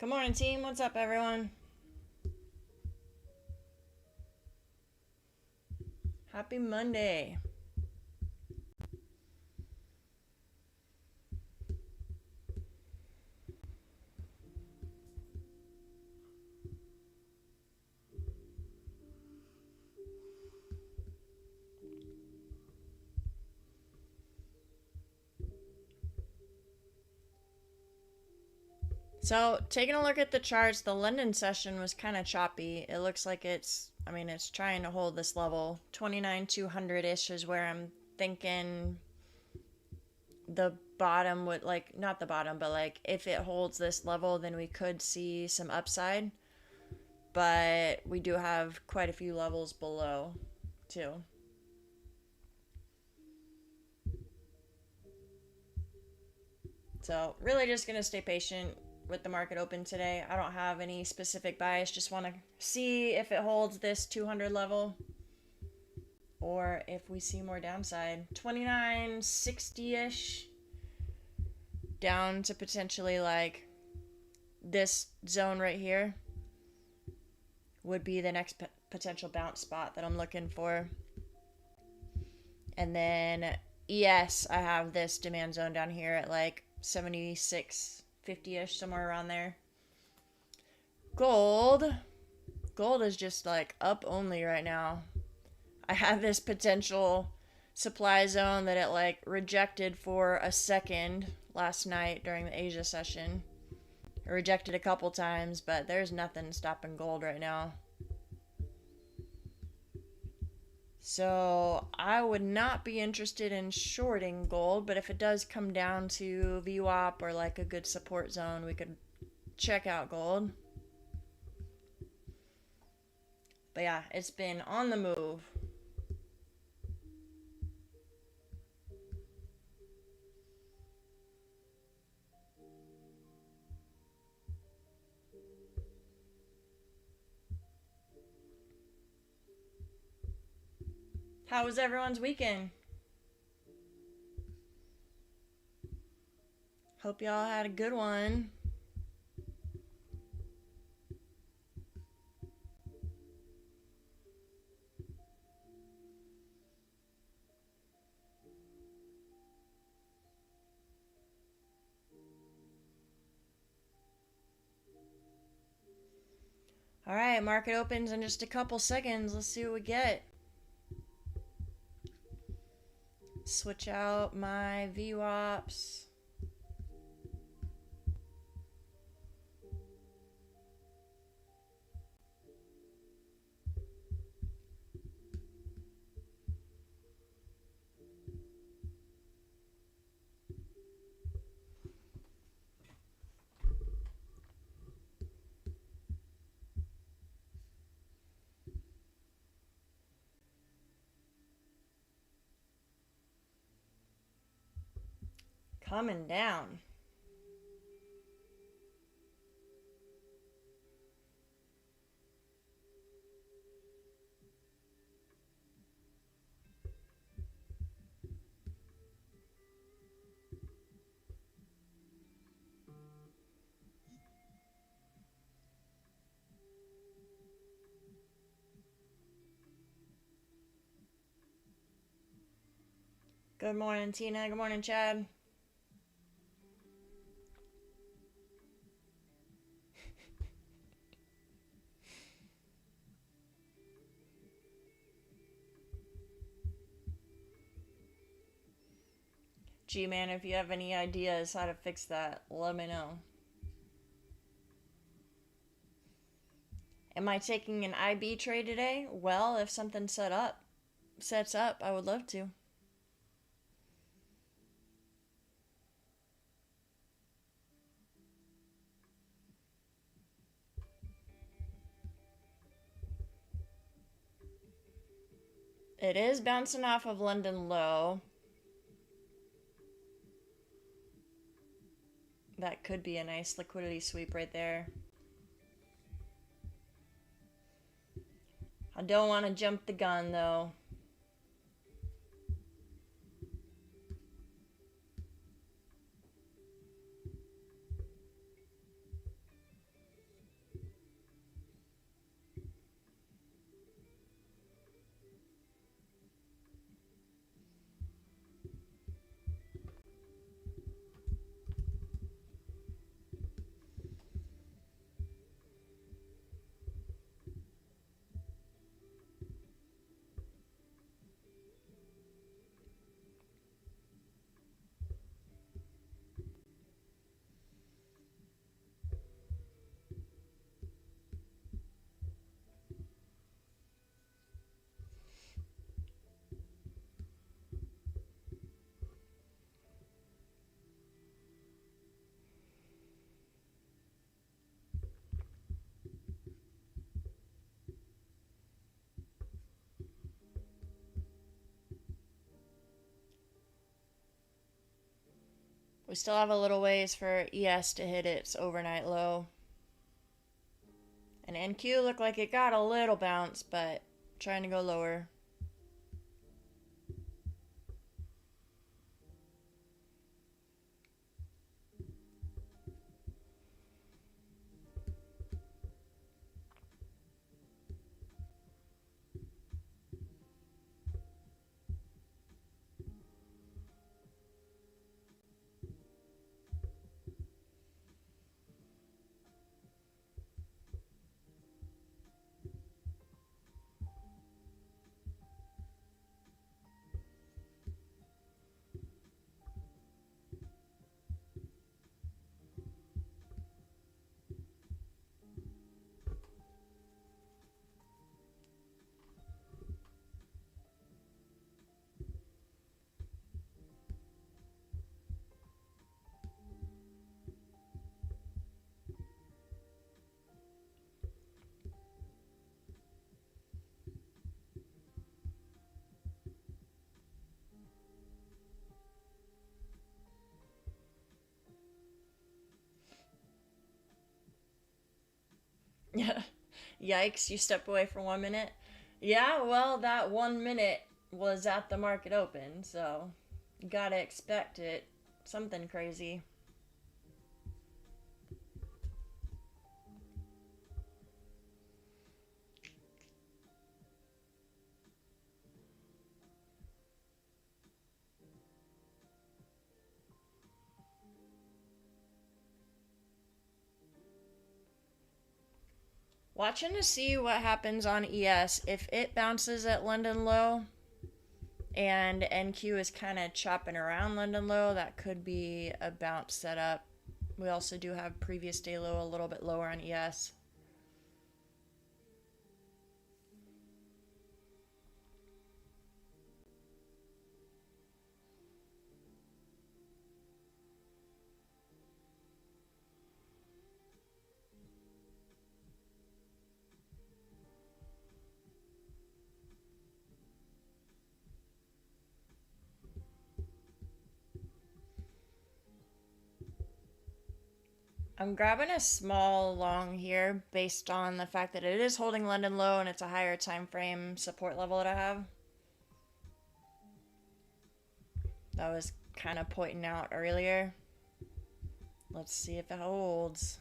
Good morning, team. What's up, everyone? Happy Monday. So, taking a look at the charts, the London session was kind of choppy. It looks like it's trying to hold this level. 29,200-ish is where I'm thinking the bottom would, like, not the bottom, but like if it holds this level, then we could see some upside. But we do have quite a few levels below, too. So, really just going to stay patient with the market open today. I don't have any specific bias, just want to see if it holds this 200 level or if we see more downside. 2960-ish down to potentially like this zone right here would be the next potential bounce spot that I'm looking for. And then yes, I have this demand zone down here at like 76.50-ish, somewhere around there. Gold is just like up only right now. I have this potential supply zone that it like rejected for a second last night during the Asia session. It rejected a couple times, but there's nothing stopping gold right now. So I would not be interested in shorting gold, but if it does come down to VWAP or like a good support zone, we could check out gold. But yeah, it's been on the move. How was everyone's weekend? Hope y'all had a good one. All right, market opens in just a couple seconds. Let's see what we get. Switch out my VWAPs. Coming down. Good morning, Tina. Good morning, Chad. Gee, man, if you have any ideas how to fix that, let me know. Am I taking an IB trade today? Well, if something sets up, I would love to. It is bouncing off of London low. That could be a nice liquidity sweep right there. I don't want to jump the gun, though. We still have a little ways for ES to hit its overnight low. And NQ looked like it got a little bounce, but trying to go lower. Yeah. Yikes, you step away for 1 minute. Yeah, well, that 1 minute was at the market open, so you gotta expect it. Something crazy. Watching to see what happens on ES. If it bounces at London low and NQ is kind of chopping around London low, that could be a bounce setup. We also do have previous day low a little bit lower on ES. I'm grabbing a small long here based on the fact that it is holding London low and it's a higher time frame support level that I have. That was kind of pointing out earlier. Let's see if it holds.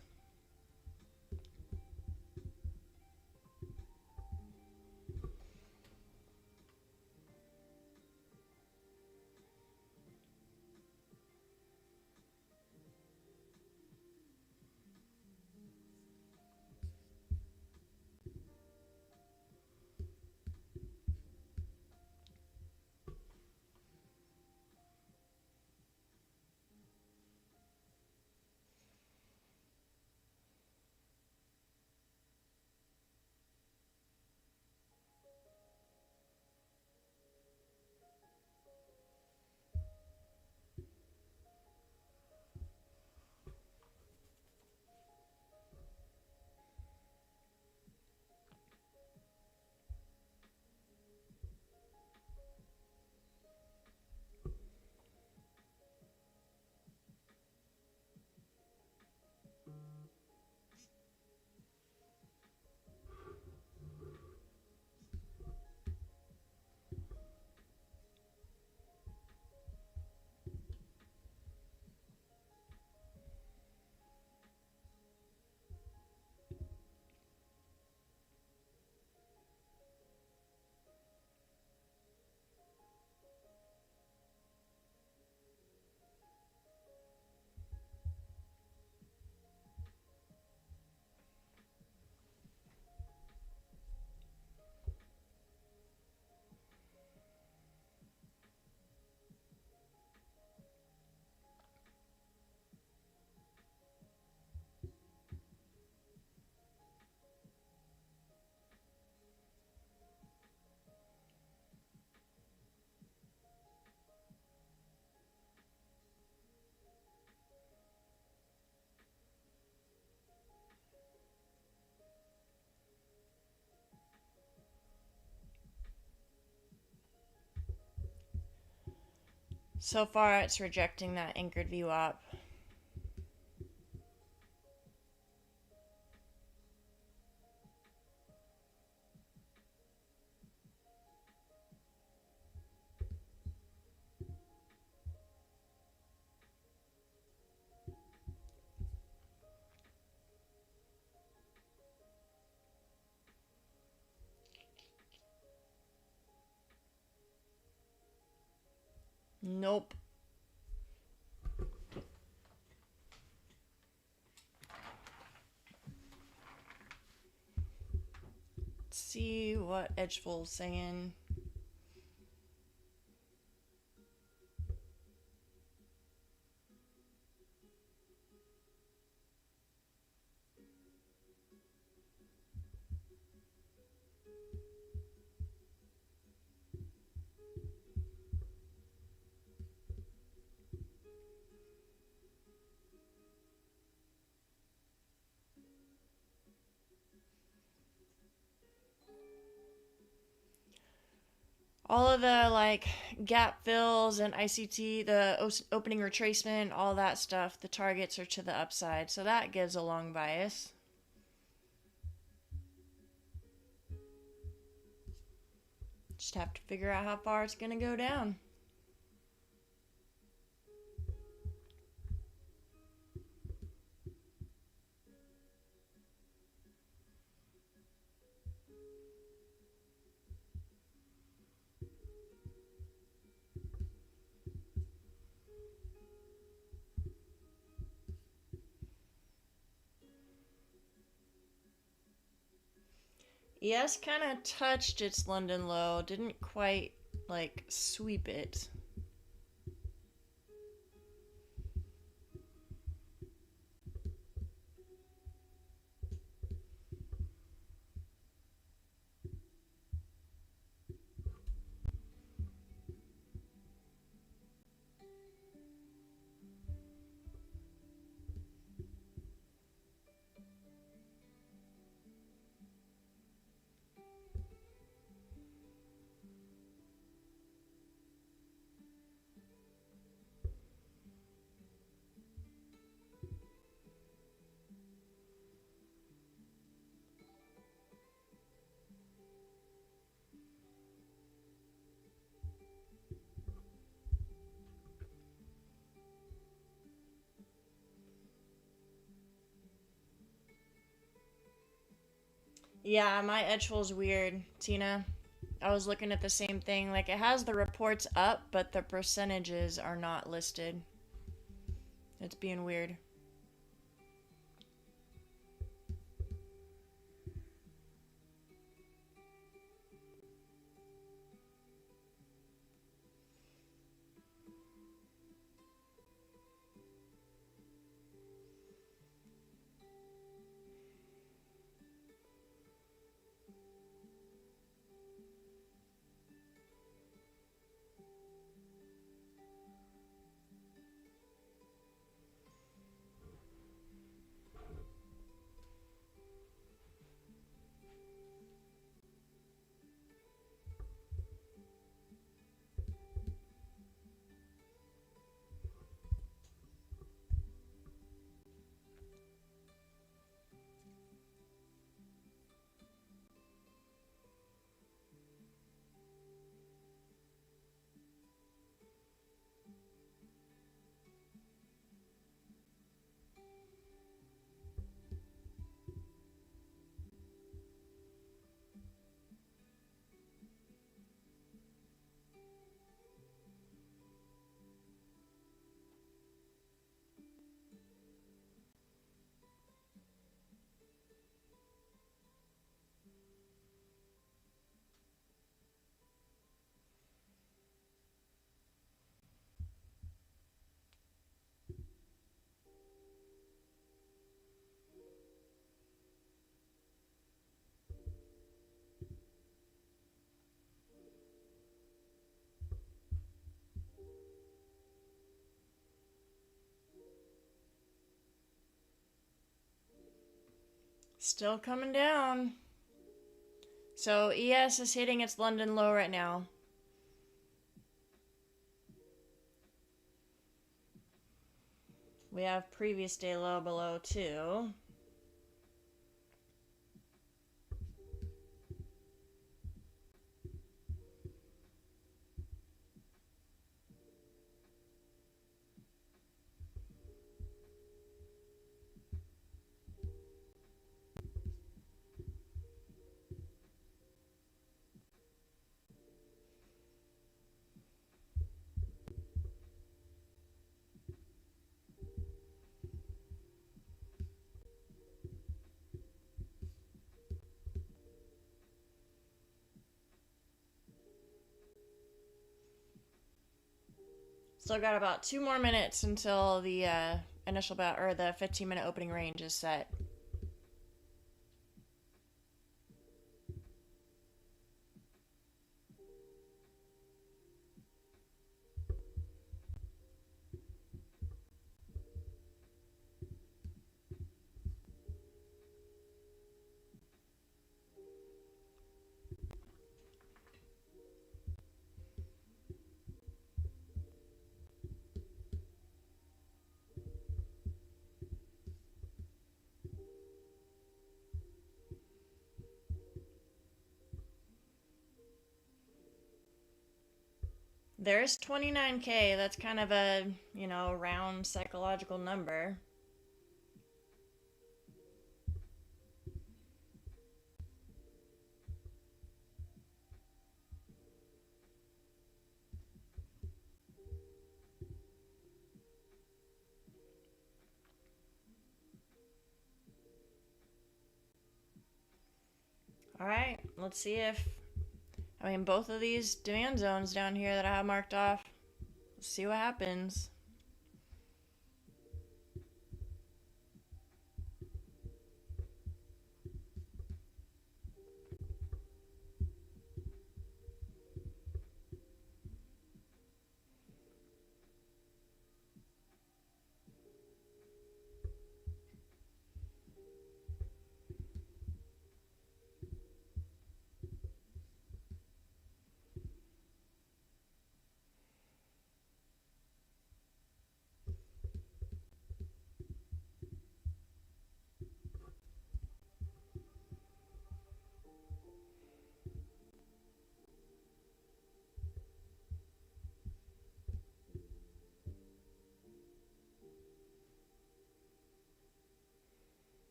So far, it's rejecting that anchored VWAP. Nope. Let's see what Edgeful's saying. All of the like gap fills and ICT, the opening retracement, all that stuff, the targets are to the upside. So that gives a long bias. Just have to figure out how far it's going to go down. ES kind of touched its London low, didn't quite like sweep it. Yeah, my Edgeful's weird, Tina. I was looking at the same thing. Like, it has the reports up, but the percentages are not listed. It's being weird. Still coming down. So ES is hitting its London low right now. We have previous day low below too. Still got about 2 more minutes until the initial bat or the 15-minute opening range is set. There's 29K. That's kind of a, round psychological number. All right, let's see if, both of these demand zones down here that I have marked off, let's see what happens.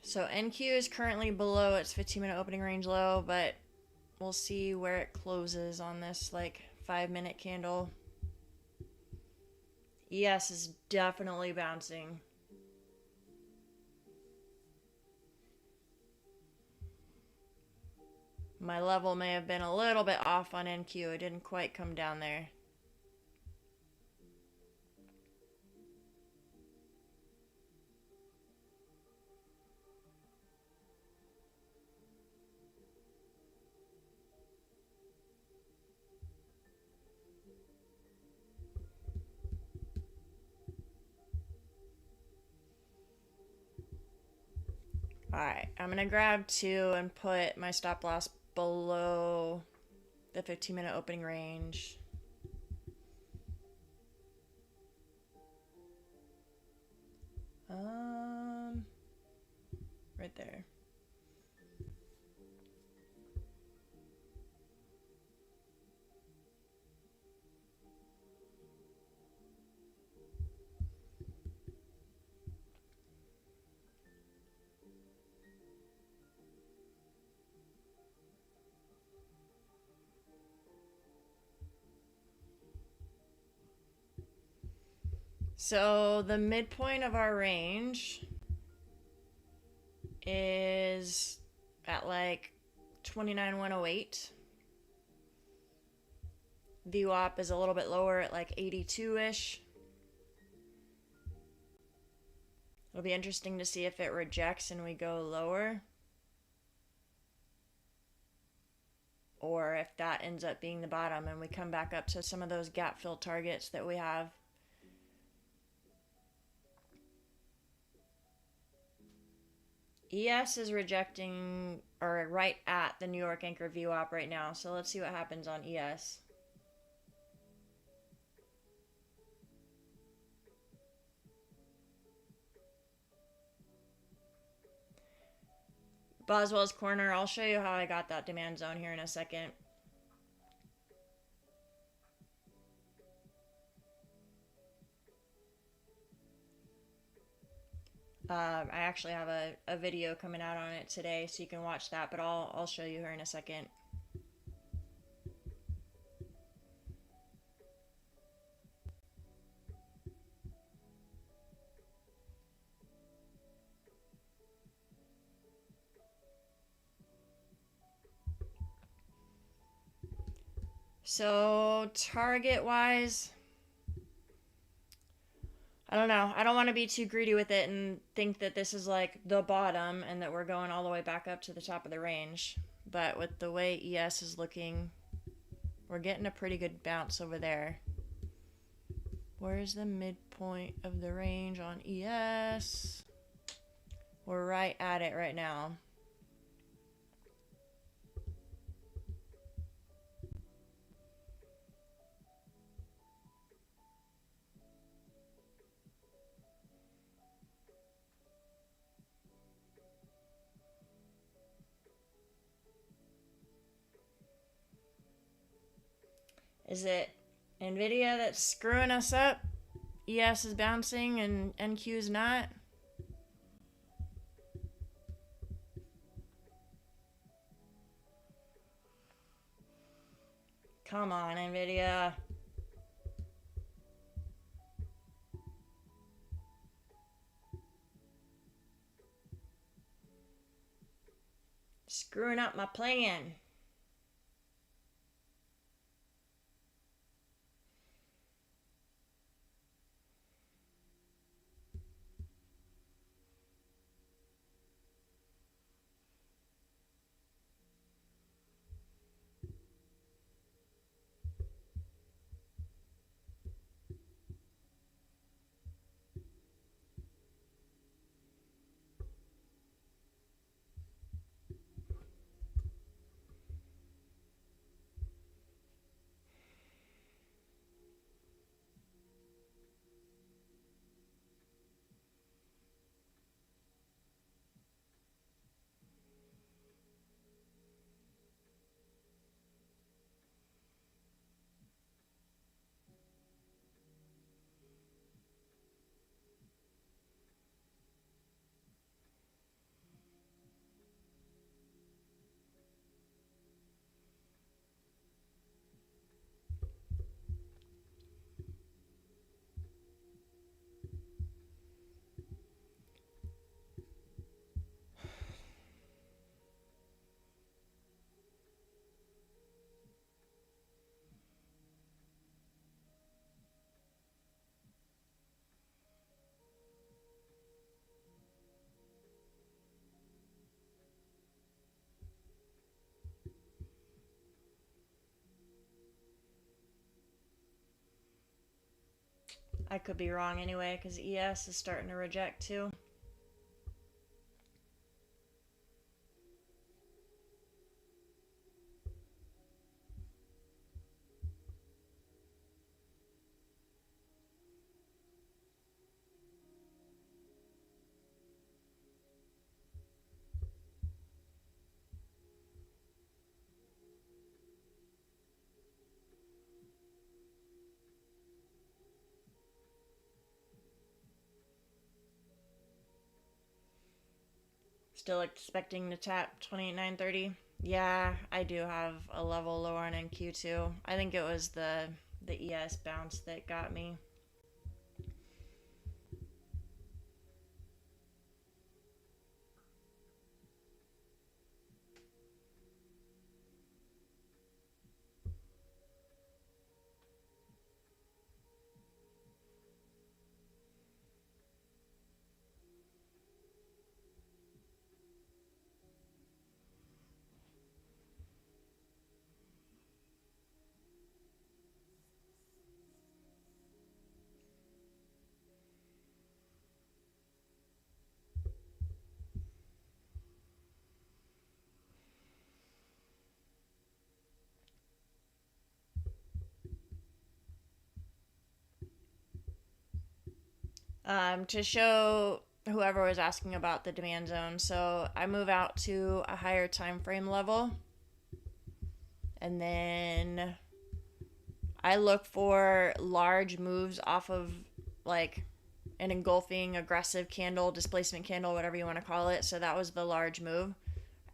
So NQ is currently below its 15-minute opening range low, but we'll see where it closes on this 5-minute candle. ES is definitely bouncing. My level may have been a little bit off on NQ. It didn't quite come down there. Alright, I'm going to grab 2 and put my stop loss below the 15-minute opening range. Right there. So the midpoint of our range is at 29,108. VWAP is a little bit lower at 82-ish. It'll be interesting to see if it rejects and we go lower, or if that ends up being the bottom and we come back up to some of those gap fill targets that we have. ES is rejecting, or right at the New York Anchor VWAP right now, so let's see what happens on ES. Boswell's Corner, I'll show you how I got that demand zone here in a second. I actually have a video coming out on it today, so you can watch that, but I'll show you here in a second. So target wise, I don't know. I don't want to be too greedy with it and think that this is like the bottom and that we're going all the way back up to the top of the range. But with the way ES is looking, we're getting a pretty good bounce over there. Where's the midpoint of the range on ES? We're right at it right now. Is it NVIDIA that's screwing us up? ES is bouncing and NQ is not? Come on, NVIDIA. Screwing up my plan. I could be wrong anyway, because ES is starting to reject too. Still expecting to tap 28,930. Yeah, I do have a level lower on NQ too. I think it was the ES bounce that got me. To show whoever was asking about the demand zone. So I move out to a higher time frame level, and then I look for large moves off of like an engulfing aggressive candle, displacement candle, whatever you want to call it. So that was the large move.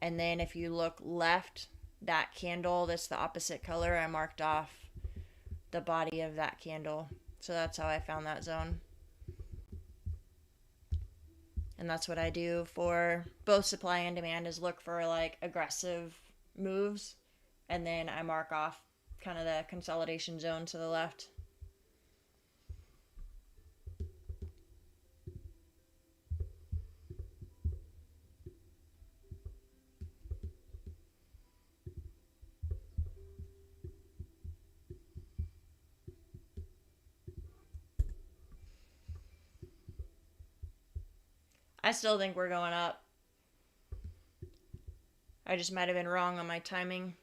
And then if you look left, that candle that's the opposite color, I marked off the body of that candle. So that's how I found that zone. And that's what I do for both supply and demand, is look for like aggressive moves, and then I mark off kind of the consolidation zone to the left. I still think we're going up. I just might have been wrong on my timing.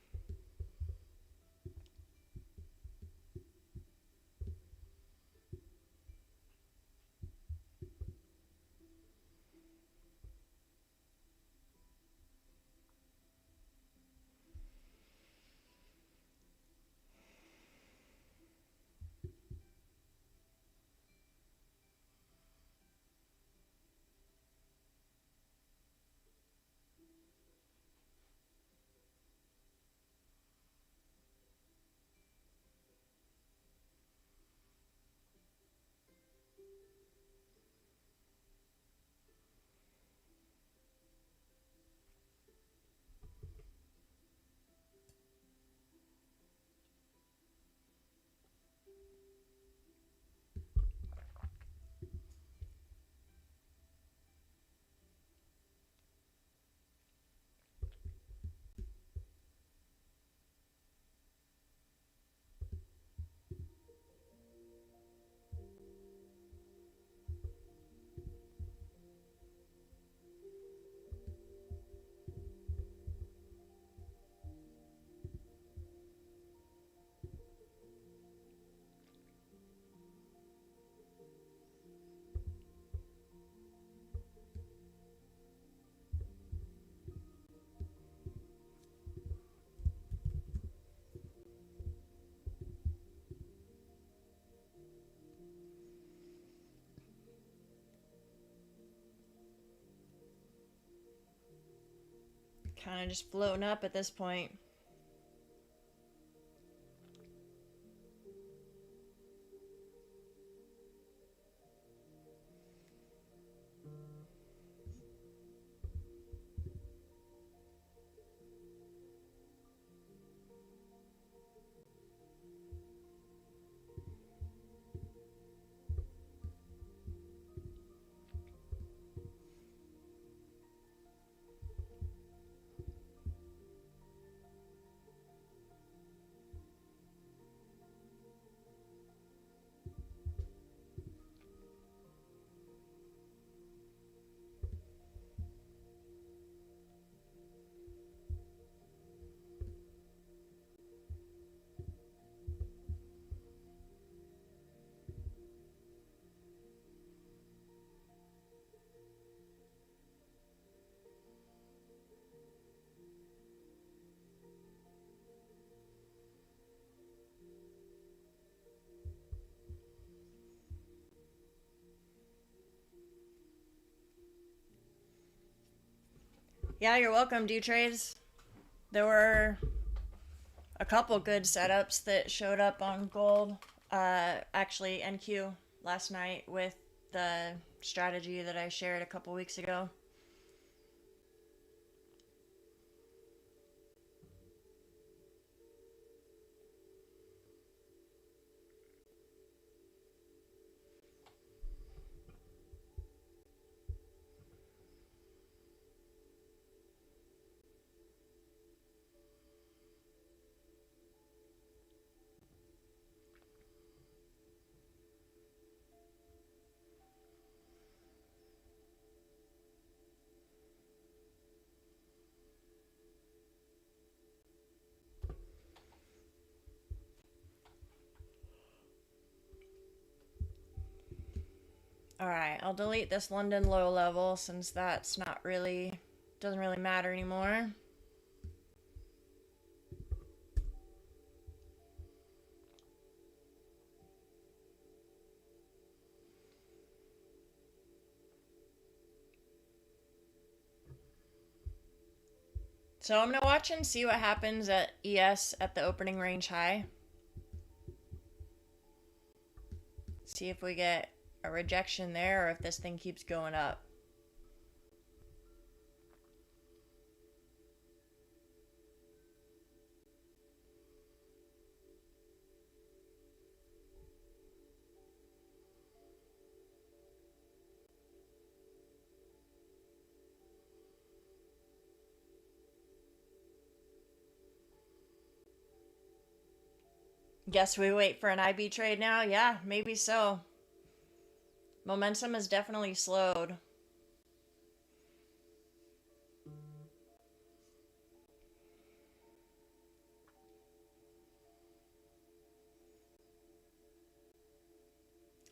Kind of just floating up at this point. Yeah, you're welcome, D-Trades. There were a couple good setups that showed up on gold. Actually, NQ last night with the strategy that I shared a couple weeks ago. All right, I'll delete this London low level since that's not really, doesn't really matter anymore. So I'm gonna watch and see what happens at ES at the opening range high. See if we get a rejection there or if this thing keeps going up. Guess we wait for an IB trade now? Yeah, maybe so. Momentum has definitely slowed.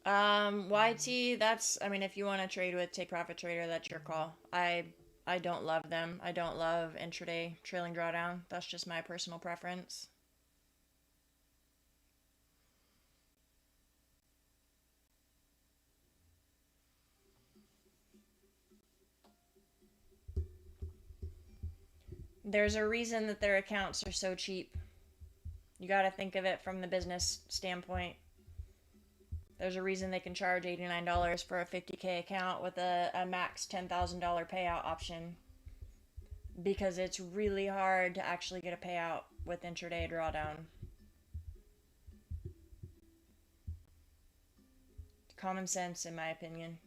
YT, that's, I mean, if you want to trade with Take Profit Trader, that's your call. I don't love them. I don't love intraday trailing drawdown. That's just my personal preference. There's a reason that their accounts are so cheap. You got to think of it from the business standpoint. There's a reason they can charge $89 for a 50K account with a max $10,000 payout option. Because it's really hard to actually get a payout with intraday drawdown. Common sense, in my opinion.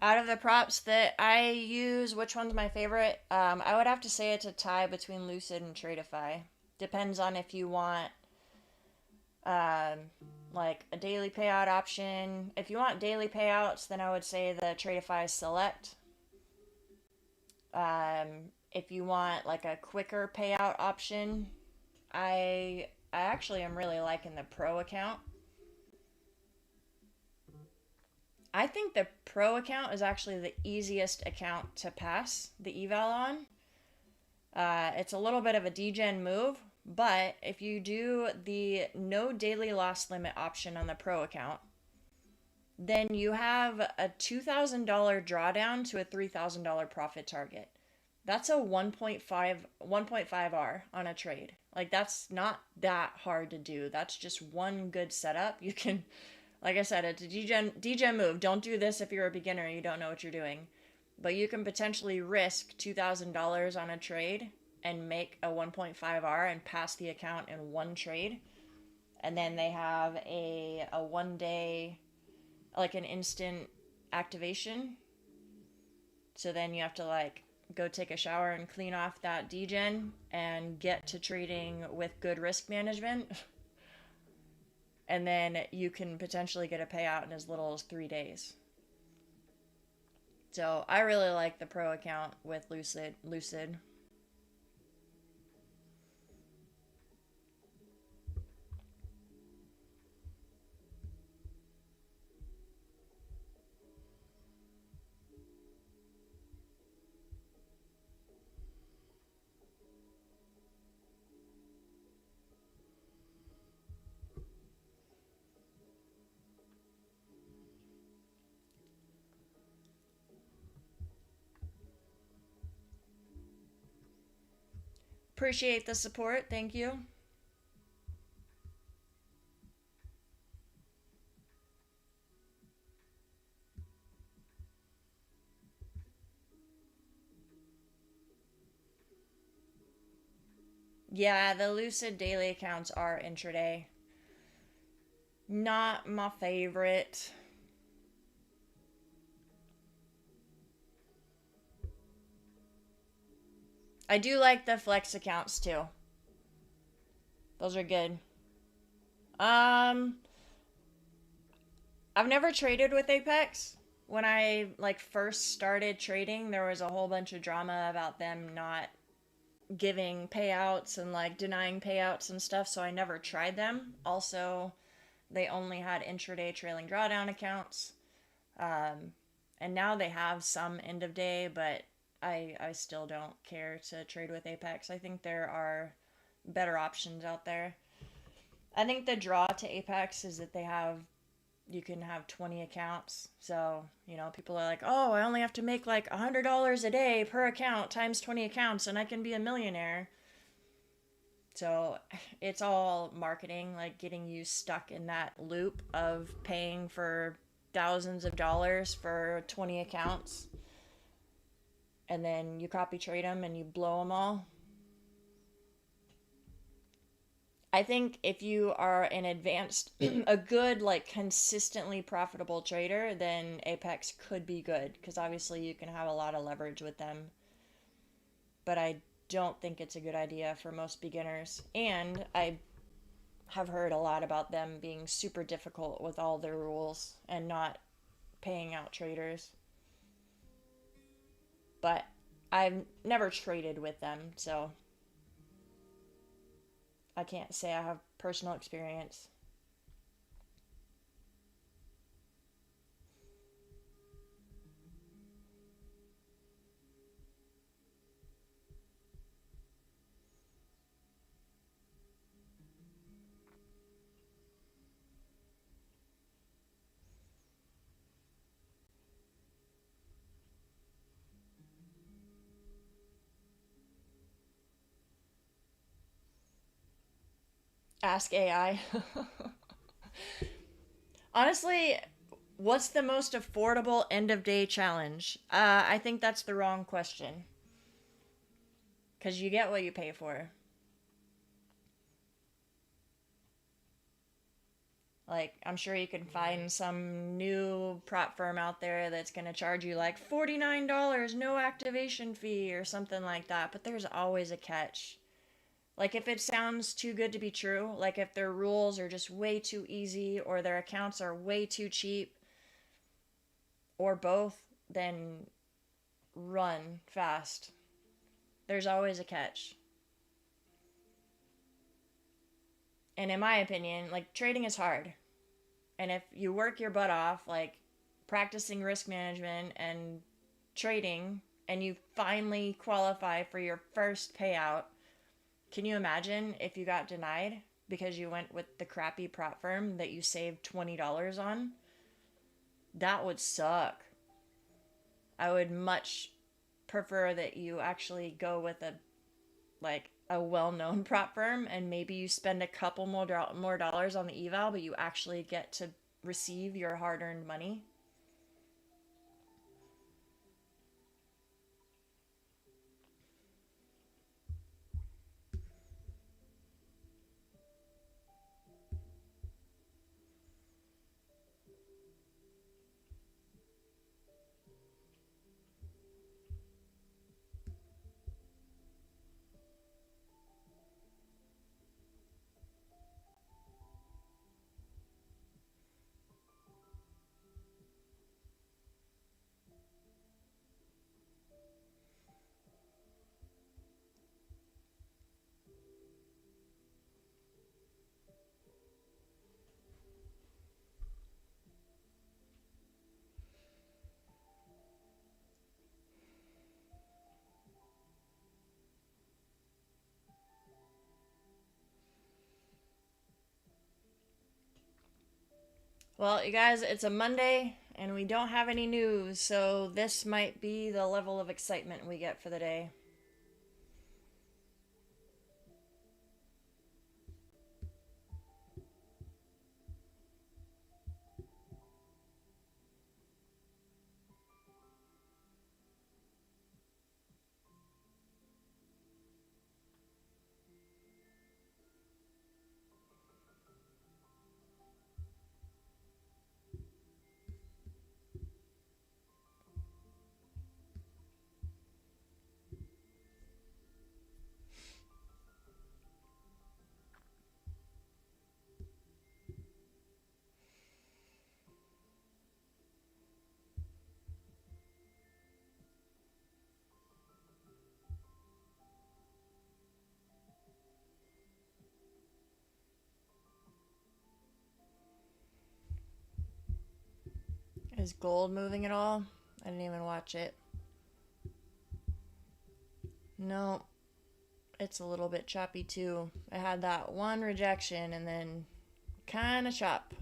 Out of the props that I use, which one's my favorite? I would have to say it's a tie between Lucid and Tradeify. Depends on if you want like a daily payout option. If you want daily payouts, then I would say the Tradeify Select. If you want like a quicker payout option, I actually am really liking the Pro account. I think the Pro account is actually the easiest account to pass the eval on. It's a little bit of a degen move, but if you do the no daily loss limit option on the Pro account, then you have a $2,000 drawdown to a $3,000 profit target. That's a 1.5 R on a trade. Like, that's not that hard to do. That's just one good setup. You can, like I said, it's a degen move. Don't do this if you're a beginner and you don't know what you're doing. But you can potentially risk $2,000 on a trade and make a 1.5 R and pass the account in one trade. And then they have a 1 day, like an instant activation. So then you have to like go take a shower and clean off that degen and get to trading with good risk management. And then you can potentially get a payout in as little as 3 days. So I really like the Pro account with Lucid. Appreciate the support. Thank you. Yeah, the Lucid daily accounts are intraday. Not my favorite. I do like the flex accounts too. Those are good. Um, I've never traded with Apex. when I like first started trading, there was a whole bunch of drama about them not giving payouts and like denying payouts and stuff, so I never tried them. Also, they only had intraday trailing drawdown accounts. Um, and now they have some end of day, but I still don't care to trade with Apex. I think there are better options out there. I think the draw to Apex is that you can have 20 accounts. So, people are like, oh, I only have to make like $100 a day per account times 20 accounts and I can be a millionaire. So it's all marketing, like getting you stuck in that loop of paying for thousands of dollars for 20 accounts. And then you copy trade them and you blow them all. I think if you are an advanced, a good, like consistently profitable trader, then Apex could be good because obviously you can have a lot of leverage with them. But I don't think it's a good idea for most beginners. And I have heard a lot about them being super difficult with all their rules and not paying out traders. But I've never traded with them, so I can't say I have personal experience. Ask AI. Honestly, what's the most affordable end of day challenge? I think that's the wrong question. Because you get what you pay for. Like, I'm sure you can find some new prop firm out there that's going to charge you like $49, no activation fee, or something like that. But there's always a catch. Like, if it sounds too good to be true, like if their rules are just way too easy or their accounts are way too cheap, or both, then run fast. There's always a catch. And in my opinion, like, trading is hard. And if you work your butt off, like practicing risk management and trading, and you finally qualify for your first payout, can you imagine if you got denied because you went with the crappy prop firm that you saved $20 on? That would suck. I would much prefer that you actually go with a well-known prop firm and maybe you spend a couple more dollars on the eval, but you actually get to receive your hard-earned money. Well, you guys, it's a Monday and we don't have any news, so this might be the level of excitement we get for the day. Is gold moving at all? I didn't even watch it. No, it's a little bit choppy too. I had that one rejection and then kind of chop.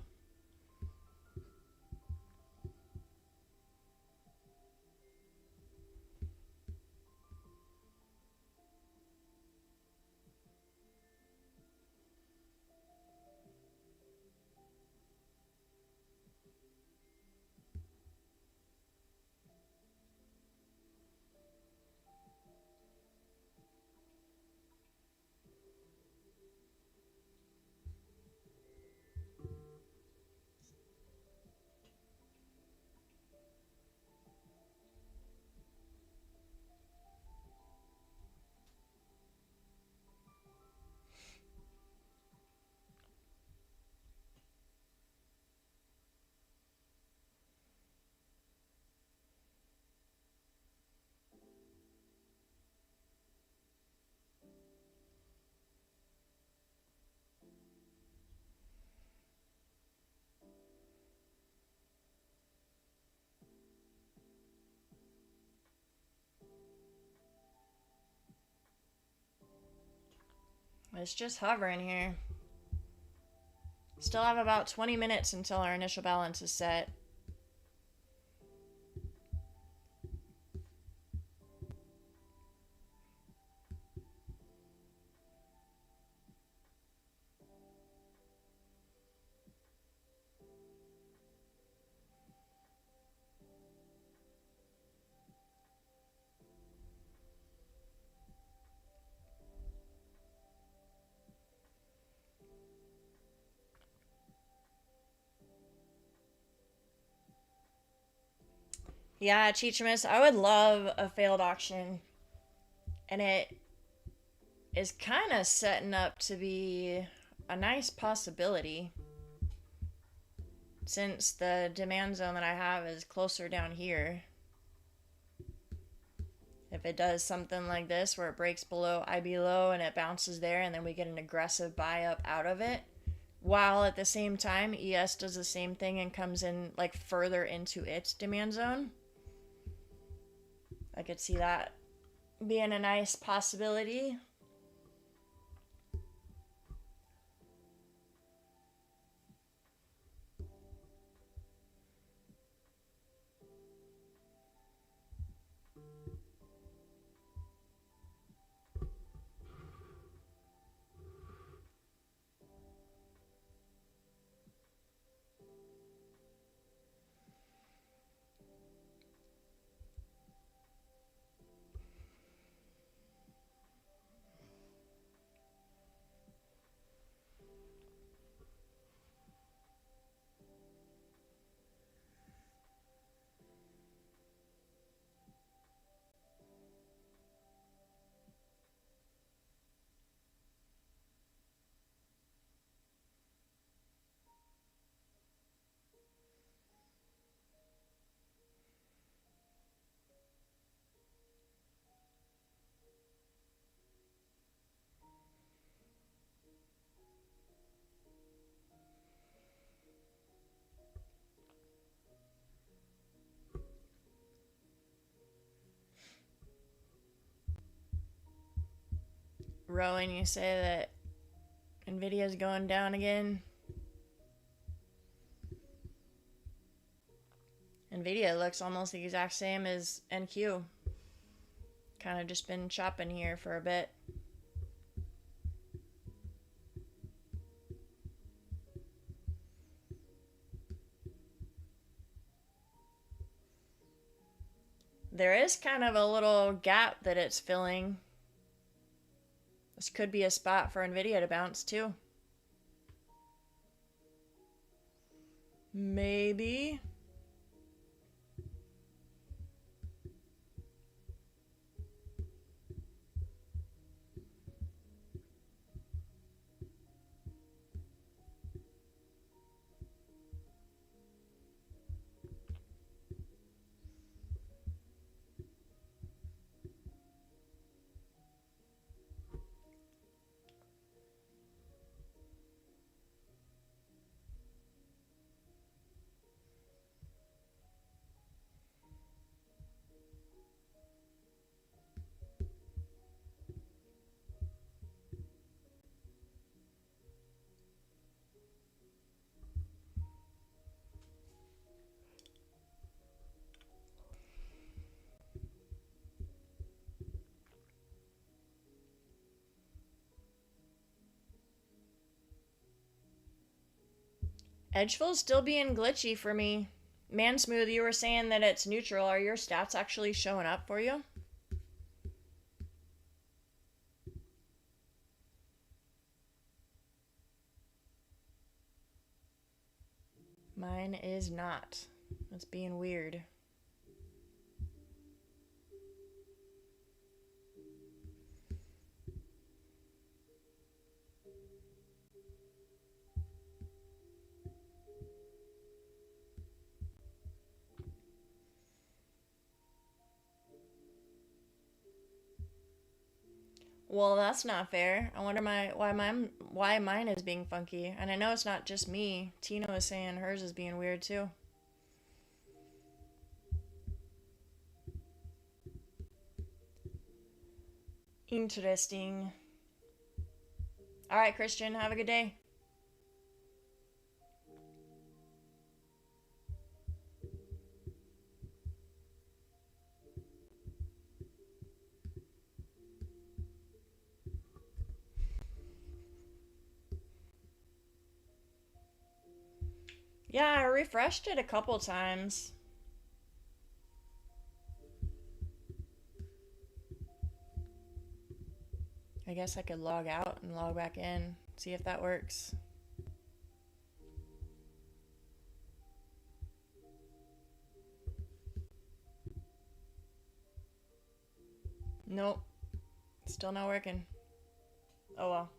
It's just hovering here. Still have about 20 minutes until our initial balance is set. Yeah, Cheechamus, I would love a failed auction. And it is kind of setting up to be a nice possibility. Since the demand zone that I have is closer down here. If it does something like this where it breaks below IB low and it bounces there and then we get an aggressive buy up out of it, while at the same time ES does the same thing and comes in like further into its demand zone, I could see that being a nice possibility. Rowan, you say that Nvidia's going down again. Nvidia looks almost the exact same as NQ. Kind of just been chopping here for a bit. There is kind of a little gap that it's filling. This could be a spot for Nvidia to bounce too. Maybe. Edgeful's still being glitchy for me. Mansmooth, you were saying that it's neutral. Are your stats actually showing up for you? Mine is not. It's being weird. Well, that's not fair. I wonder why mine is being funky. And I know it's not just me. Tina was saying hers is being weird too. Interesting. All right, Christian, have a good day. Yeah, I refreshed it a couple times. I guess I could log out and log back in, see if that works. Nope, still not working. Oh well.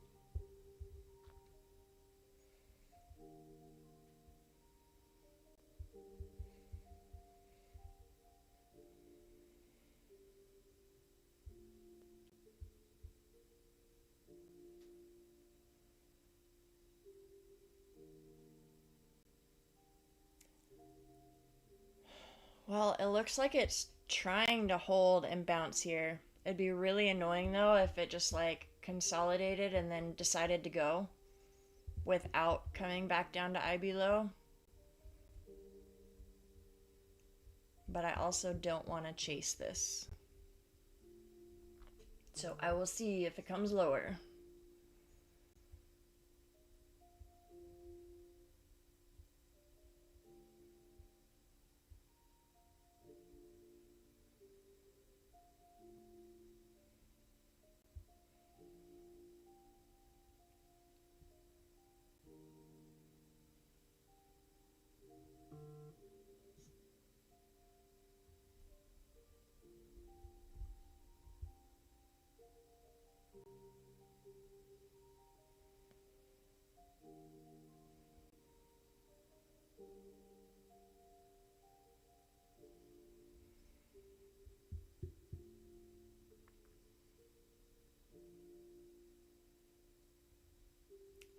Well, it looks like it's trying to hold and bounce here. It'd be really annoying though if it just like consolidated and then decided to go without coming back down to IB low. But I also don't want to chase this. So I will see if it comes lower.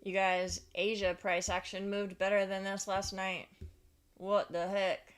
You guys, Asia price action moved better than this last night. What the heck?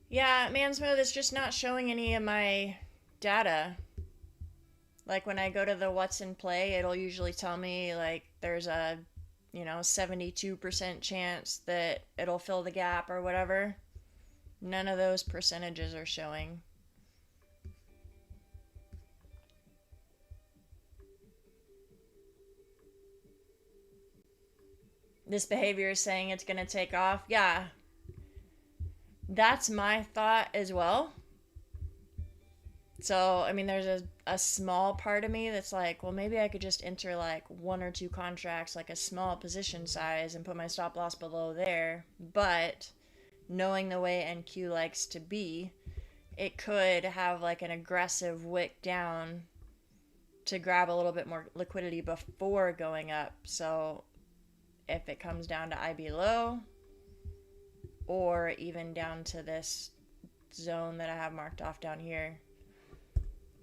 Yeah, Mansmooth is just not showing any of my data. Like when I go to the what's in play, it'll usually tell me like there's a, 72% chance that it'll fill the gap or whatever. None of those percentages are showing. This behavior is saying it's going to take off. Yeah. That's my thought as well. So, I mean, there's a small part of me that's like, well, maybe I could just enter like one or two contracts, like a small position size, and put my stop loss below there. But knowing the way NQ likes to be, it could have like an aggressive wick down to grab a little bit more liquidity before going up. So if it comes down to IB low or even down to this zone that I have marked off down here,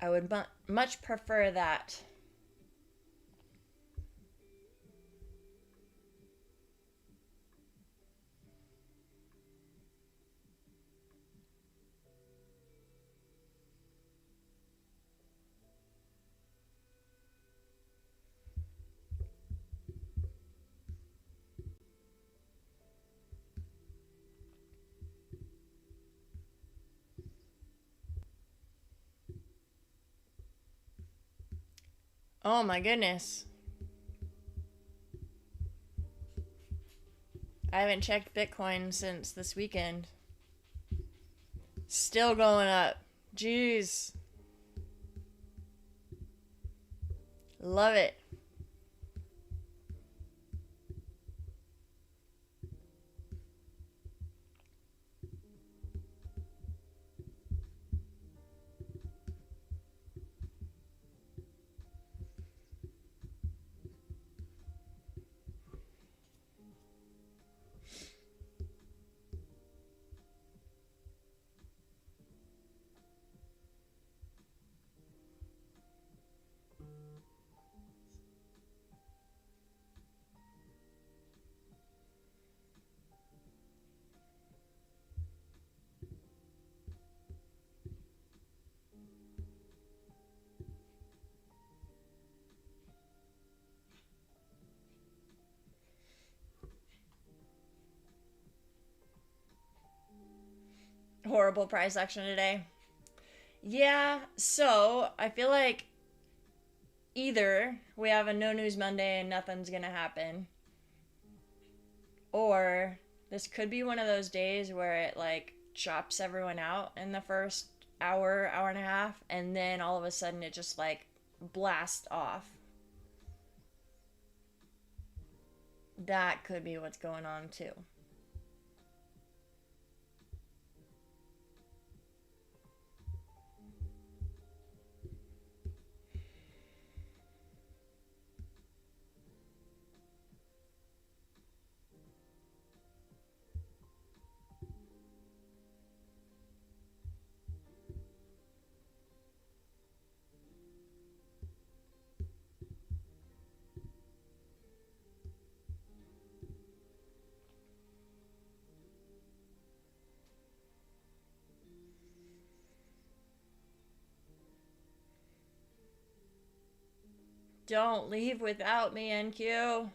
I would much prefer that. Oh my goodness. I haven't checked Bitcoin since this weekend. Still going up. Jeez. Love it. Horrible price action today. Yeah, so I feel like either we have a no news Monday and nothing's gonna happen, or this could be one of those days where it like chops everyone out in the first hour, hour and a half, and then all of a sudden it just like blasts off. That could be what's going on too. Don't leave without me, NQ.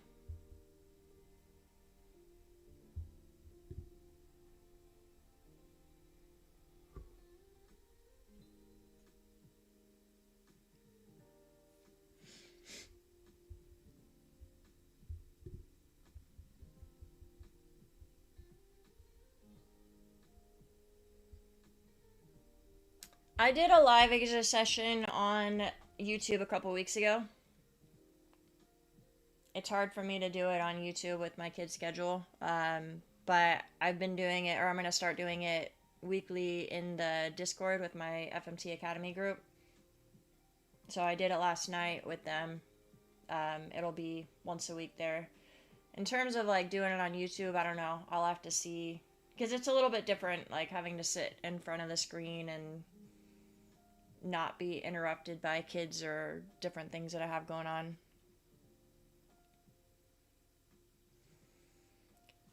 I did a live exit session on YouTube a couple weeks ago. It's hard for me to do it on YouTube with my kid's schedule, but I've been doing it, or I'm going to start doing it weekly in the Discord with my FMT Academy group. So I did it last night with them. It'll be once a week there. In terms of like doing it on YouTube, I don't know. I'll have to see, because it's a little bit different, like having to sit in front of the screen and not be interrupted by kids or different things that I have going on.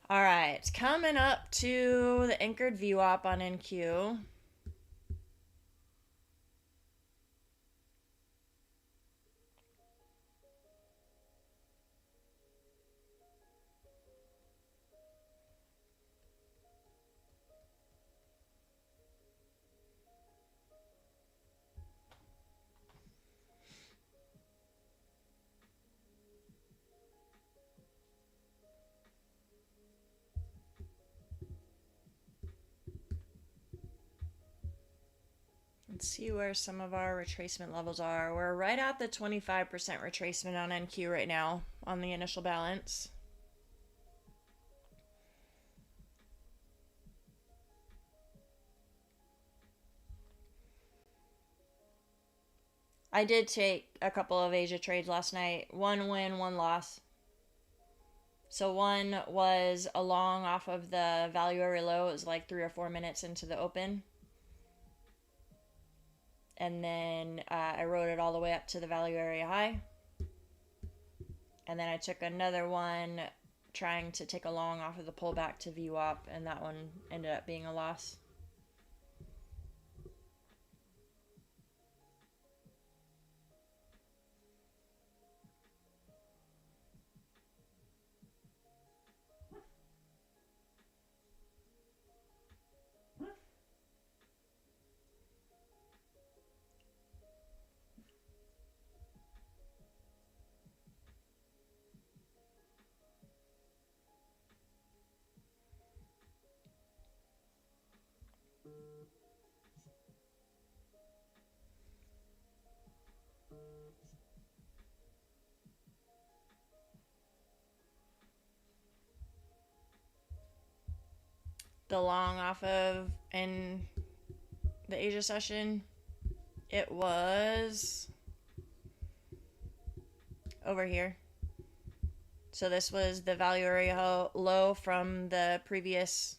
All right, coming up to the anchored VWAP on NQ. Let's see where some of our retracement levels are. We're right at the 25% retracement on NQ right now on the initial balance. I did take a couple of Asia trades last night. One win, one loss. So one was a long off of the value area low. It was like 3 or 4 minutes into the open. And then I rode it all the way up to the value area high. And then I took another one trying to take a long off of the pullback to VWAP, and that one ended up being a loss. The long off of in the Asia session, it was over here. So this was the value area low from the previous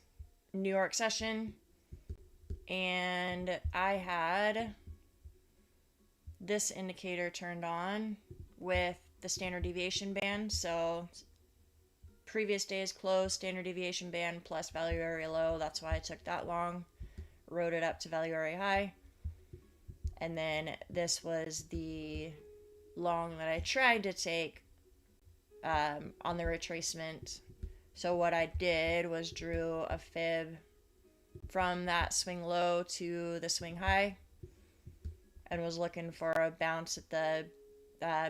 New York session. And I had this indicator turned on with the standard deviation band. So previous day's close, standard deviation band plus value area low. That's why I took that long. Rode it up to value area high. And then this was the long that I tried to take on the retracement. So what I did was drew a fib from that swing low to the swing high and was looking for a bounce at the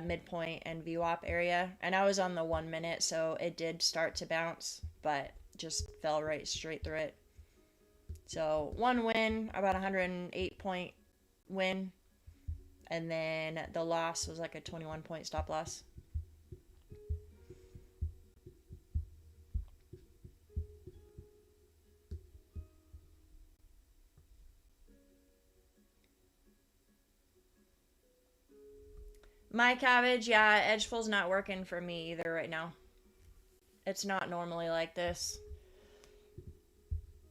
midpoint and VWAP area. And I was on the 1 minute, so it did start to bounce, but just fell right straight through it. So one win, about 108 point win. And then the loss was like a 21 point stop loss. My cabbage, yeah, edge full's not working for me either right now. It's not normally like this.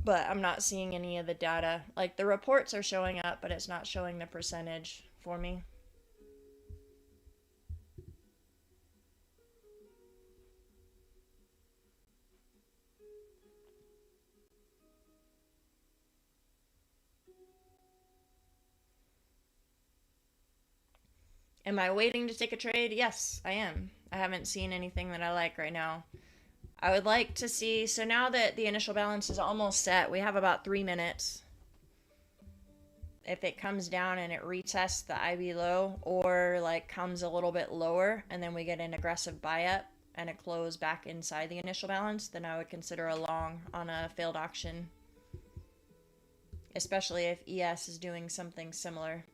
But I'm not seeing any of the data. Like, the reports are showing up, but it's not showing the percentage for me. Am I waiting to take a trade? Yes, I am. I haven't seen anything that I like right now. I would like to see, so now that the initial balance is almost set, we have about 3 minutes. If it comes down and it retests the IB low, or like comes a little bit lower and then we get an aggressive buy up and it closes back inside the initial balance, then I would consider a long on a failed auction. Especially if ES is doing something similar.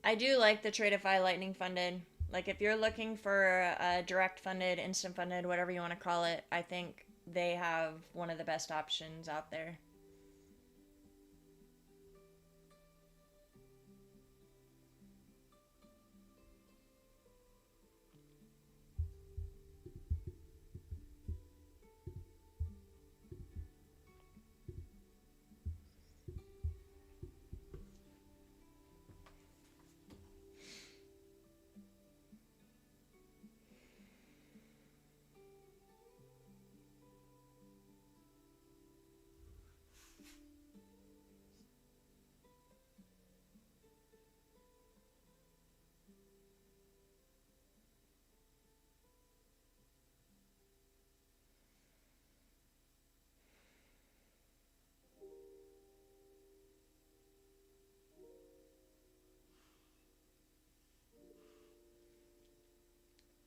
I do like the Tradeify Lightning Funded. Like, if you're looking for a direct funded, instant funded, whatever you want to call it, I think they have one of the best options out there.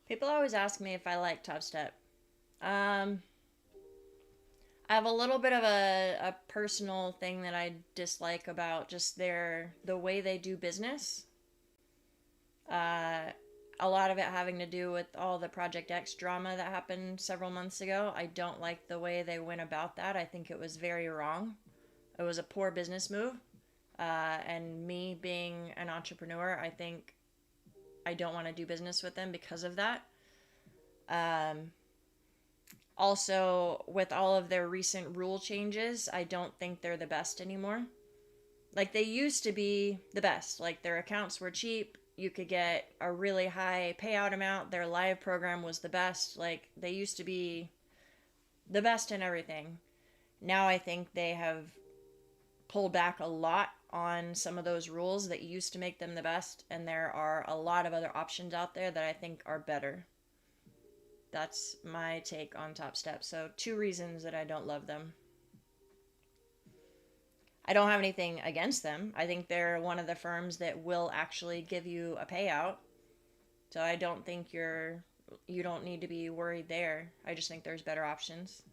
People always ask me if I like Top Step. Um, I have a little bit of a personal thing that I dislike about just the way they do business. Uh, a lot of it having to do with all the Project X drama that happened several months ago. I don't like the way they went about that. I think it was very wrong. It was a poor business move. And me being an entrepreneur, I think I don't want to do business with them because of that. Um, Also, with all of their recent rule changes, I don't think they're the best anymore. Like, they used to be the best. Like, their accounts were cheap. You could get a really high payout amount. Their live program was the best. Like, they used to be the best in everything. Now I think they have pulled back a lot on some of those rules that used to make them the best, and there are a lot of other options out there that I think are better. That's my take on Top Step. So, two reasons that I don't love them. I don't have anything against them. I think they're one of the firms that will actually give you a payout. So I don't think you don't need to be worried there. I just think there's better options.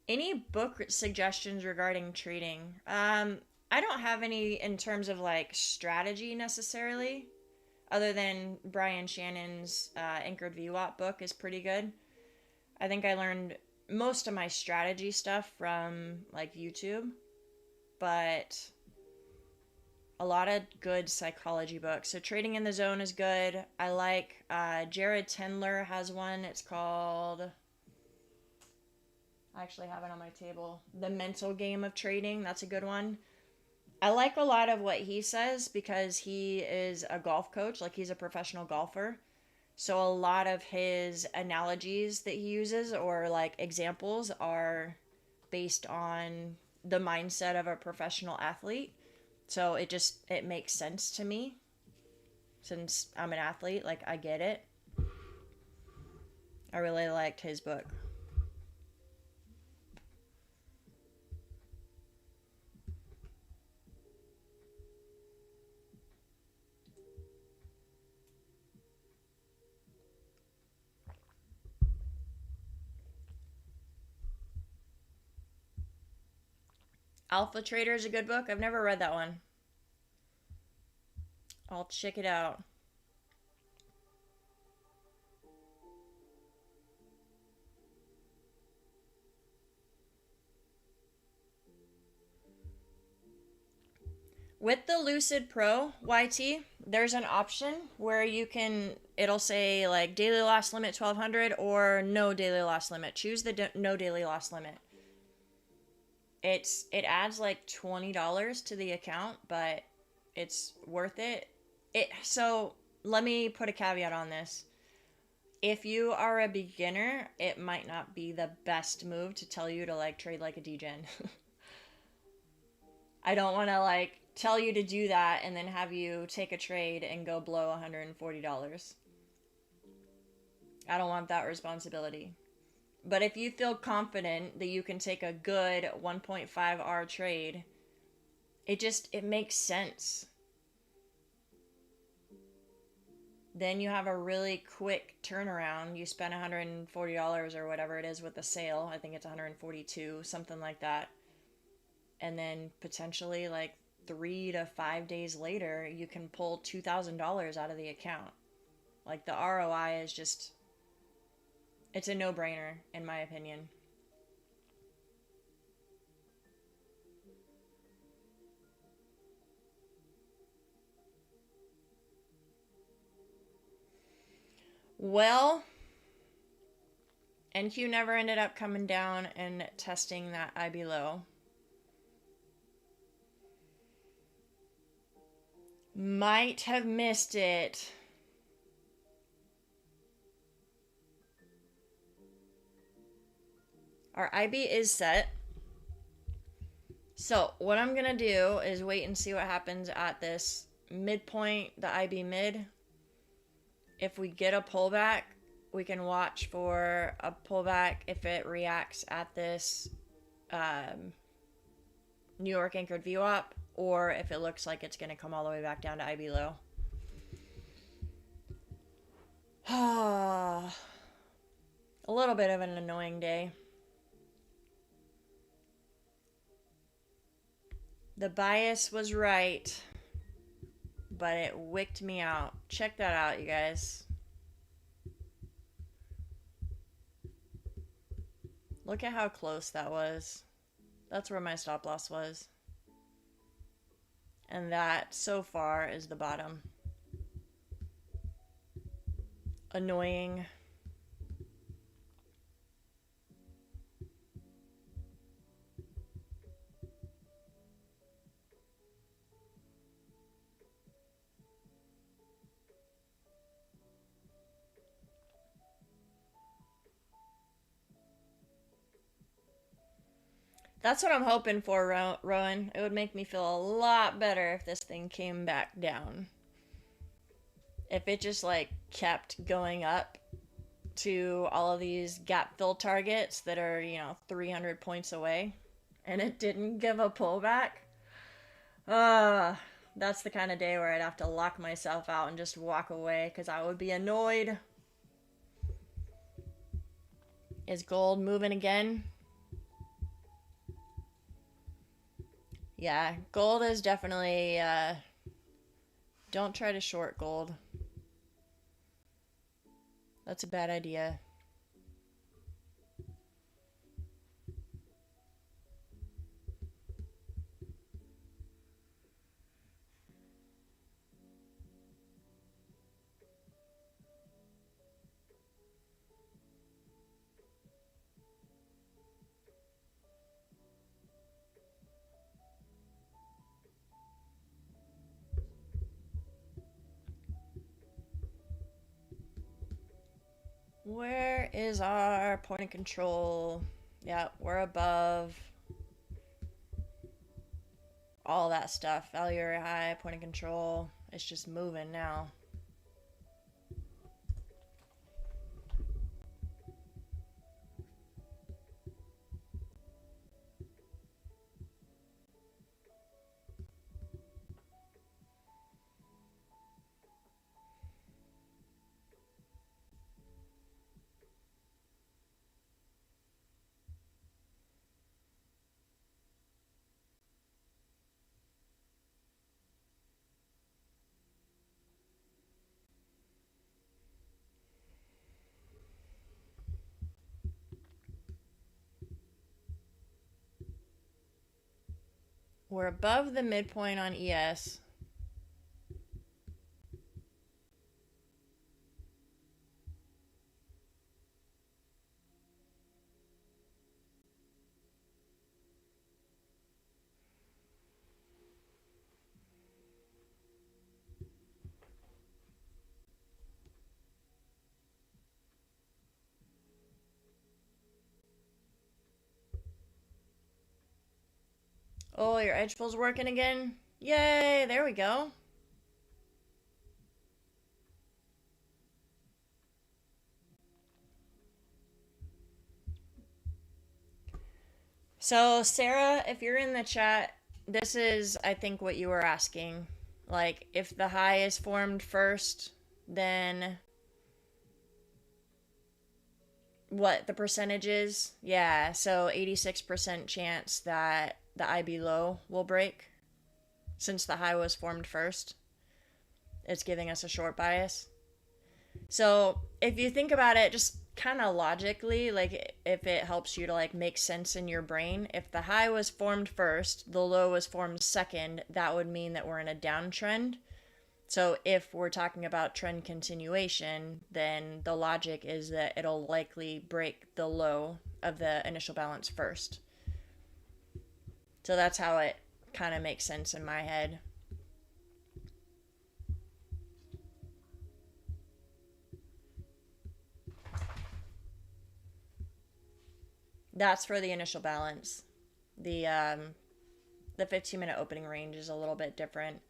Any book suggestions regarding trading? I don't have any in terms of like strategy necessarily, other than Brian Shannon's Anchored VWAP book is pretty good. I think I learned most of my strategy stuff from like YouTube, but a lot of good psychology books. So Trading in the Zone is good. I like Jared Tendler has one. It's called, I actually have it on my table, The Mental Game of Trading. That's a good one. I like a lot of what he says because he is a golf coach, like he's a professional golfer. So a lot of his analogies that he uses or like examples are based on the mindset of a professional athlete. So it makes sense to me since I'm an athlete, like I get it. I really liked his book. Alpha Trader is a good book. I've never read that one. I'll check it out. With the Lucid Pro YT, there's an option where it'll say like daily loss limit 1200 or no daily loss limit. Choose the no daily loss limit. It adds like $20 to the account, but it's worth it. So let me put a caveat on this. If you are a beginner, it might not be the best move to tell you to like trade like a degen. I don't want to like tell you to do that and then have you take a trade and go blow $140. I don't want that responsibility. But if you feel confident that you can take a good 1.5R trade, it makes sense. Then you have a really quick turnaround. You spend $140 or whatever it is with the sale. I think it's 142, something like that. And then potentially like 3 to 5 days later, you can pull $2,000 out of the account. Like the ROI is just, it's a no-brainer in my opinion. Well, NQ never ended up coming down and testing that IB low. Might have missed it. Our IB is set. So what I'm going to do is wait and see what happens at this midpoint, the IB mid. If we get a pullback, We can watch for a pullback if it reacts at this New York anchored VWAP, or if it looks like it's going to come all the way back down to IB low. A little bit of an annoying day. The bias was right, but it wicked me out. Check that out, you guys. Look at how close that was. That's where my stop loss was. And that, so far, is the bottom. Annoying. That's what I'm hoping for, Rowan. It would make me feel a lot better if this thing came back down. If it just, like, kept going up to all of these gap fill targets that are, 300 points away, and it didn't give a pullback. That's the kind of day where I'd have to lock myself out and just walk away, because I would be annoyed. Is gold moving again? Yeah, gold is definitely, don't try to short gold. That's a bad idea. Where is our point of control? Yeah, we're above all that stuff. Value area high, point of control. It's just moving now. We're above the midpoint on ES. Oh, your edge pull's working again? Yay, there we go. So, Sarah, if you're in the chat, this is, I think, what you were asking. Like, if the high is formed first, then what the percentage is? Yeah, so 86% chance that the IB low will break since the high was formed first. It's giving us a short bias. So if you think about it just kind of logically, like if it helps you to like make sense in your brain, if the high was formed first, the low was formed second, that would mean that we're in a downtrend. So if we're talking about trend continuation, then the logic is that it'll likely break the low of the initial balance first. So that's how it kind of makes sense in my head. That's for the initial balance. The 15-minute opening range is a little bit different.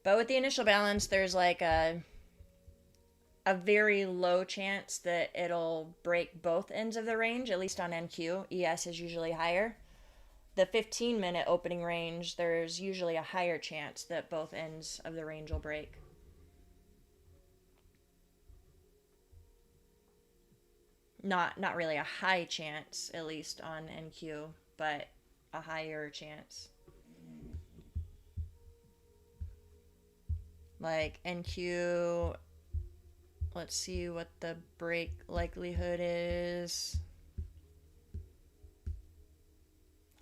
But with the initial balance, there's like a a very low chance that it'll break both ends of the range, at least on NQ. ES is usually higher. The 15-minute opening range, there's usually a higher chance that both ends of the range will break. Not really a high chance, at least on NQ, but a higher chance. Like NQ, let's see what the break likelihood is.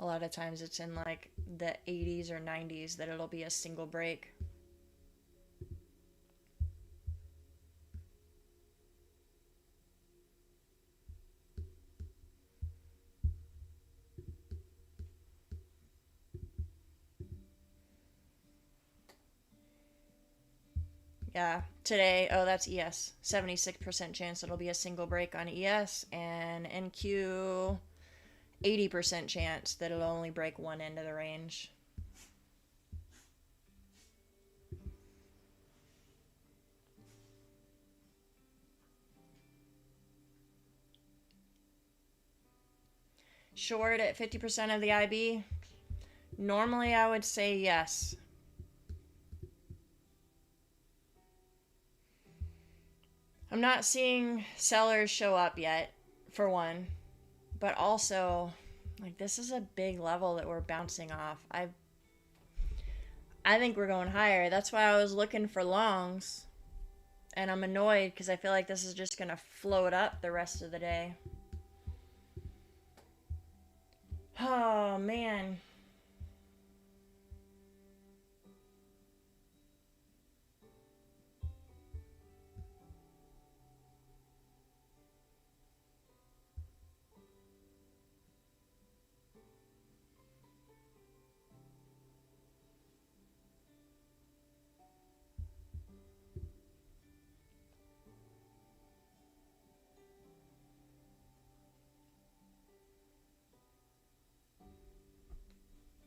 A lot of times it's in like the 80s or 90s that it'll be a single break. Yeah, today, oh, that's ES. 76% chance it'll be a single break on ES, and NQ, 80% chance that it'll only break one end of the range. Short at 50% of the IB? Normally I would say yes. I'm not seeing sellers show up yet, for one. But also, like, this is a big level that we're bouncing off. I think we're going higher. That's why I was looking for longs. And I'm annoyed because I feel like this is just going to float up the rest of the day. Oh, man.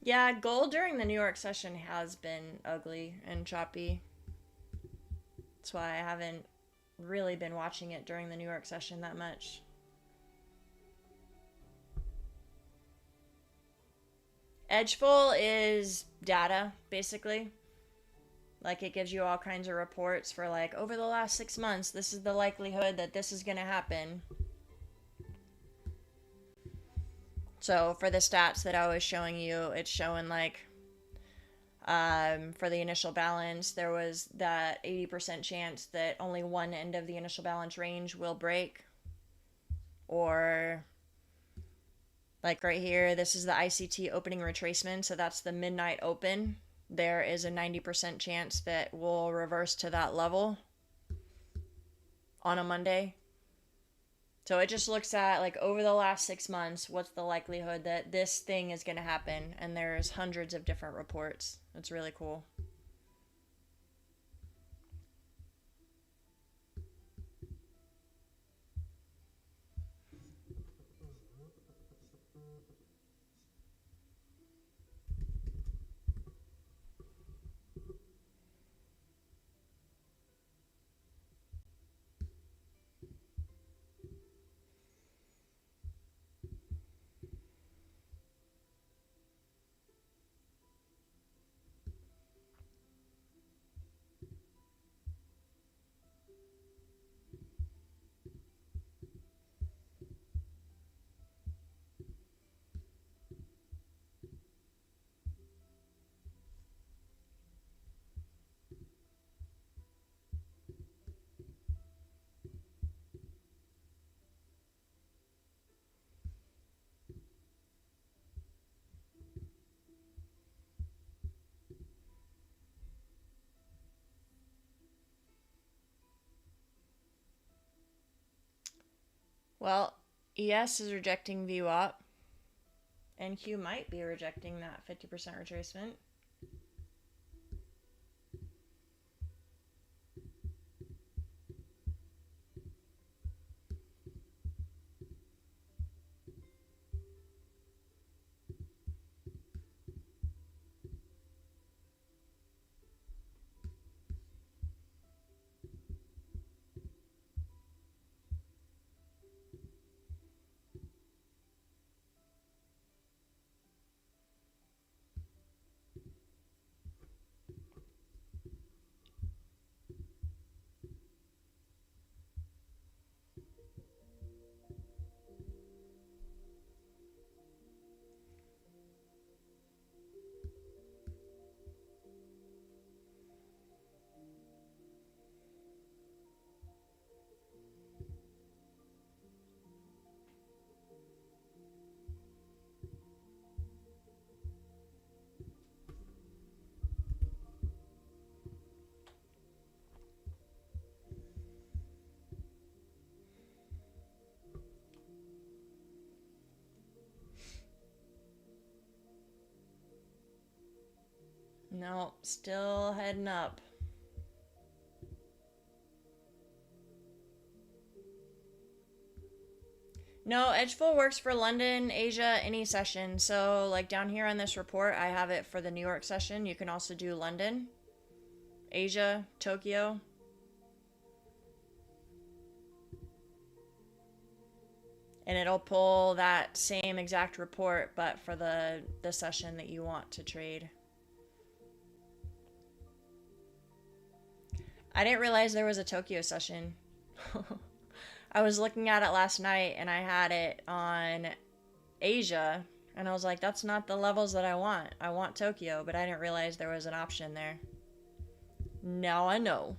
Yeah, gold during the New York session has been ugly and choppy. That's why I haven't really been watching it during the New York session that much. Edgeful is data, basically. Like, it gives you all kinds of reports for, like, over the last 6 months, this is the likelihood that this is going to happen. So for the stats that I was showing you, it's showing, like, for the initial balance, there was that 80% chance that only one end of the initial balance range will break. Or, like right here, this is the ICT opening retracement, so that's the midnight open. There is a 90% chance that we'll reverse to that level on a Monday. So it just looks at, like, over the last 6 months, what's the likelihood that this thing is going to happen? And there's hundreds of different reports. It's really cool. Well, ES is rejecting VWAP. NQ might be rejecting that 50% retracement. No, still heading up. No, Edgefull works for London, Asia, any session. So, like down here on this report, I have it for the New York session. You can also do London, Asia, Tokyo. And it'll pull that same exact report, but for the session that you want to trade. I didn't realize there was a Tokyo session. I was looking at it last night and I had it on Asia and I was like, that's not the levels that I want. I want Tokyo, but I didn't realize there was an option there. Now I know.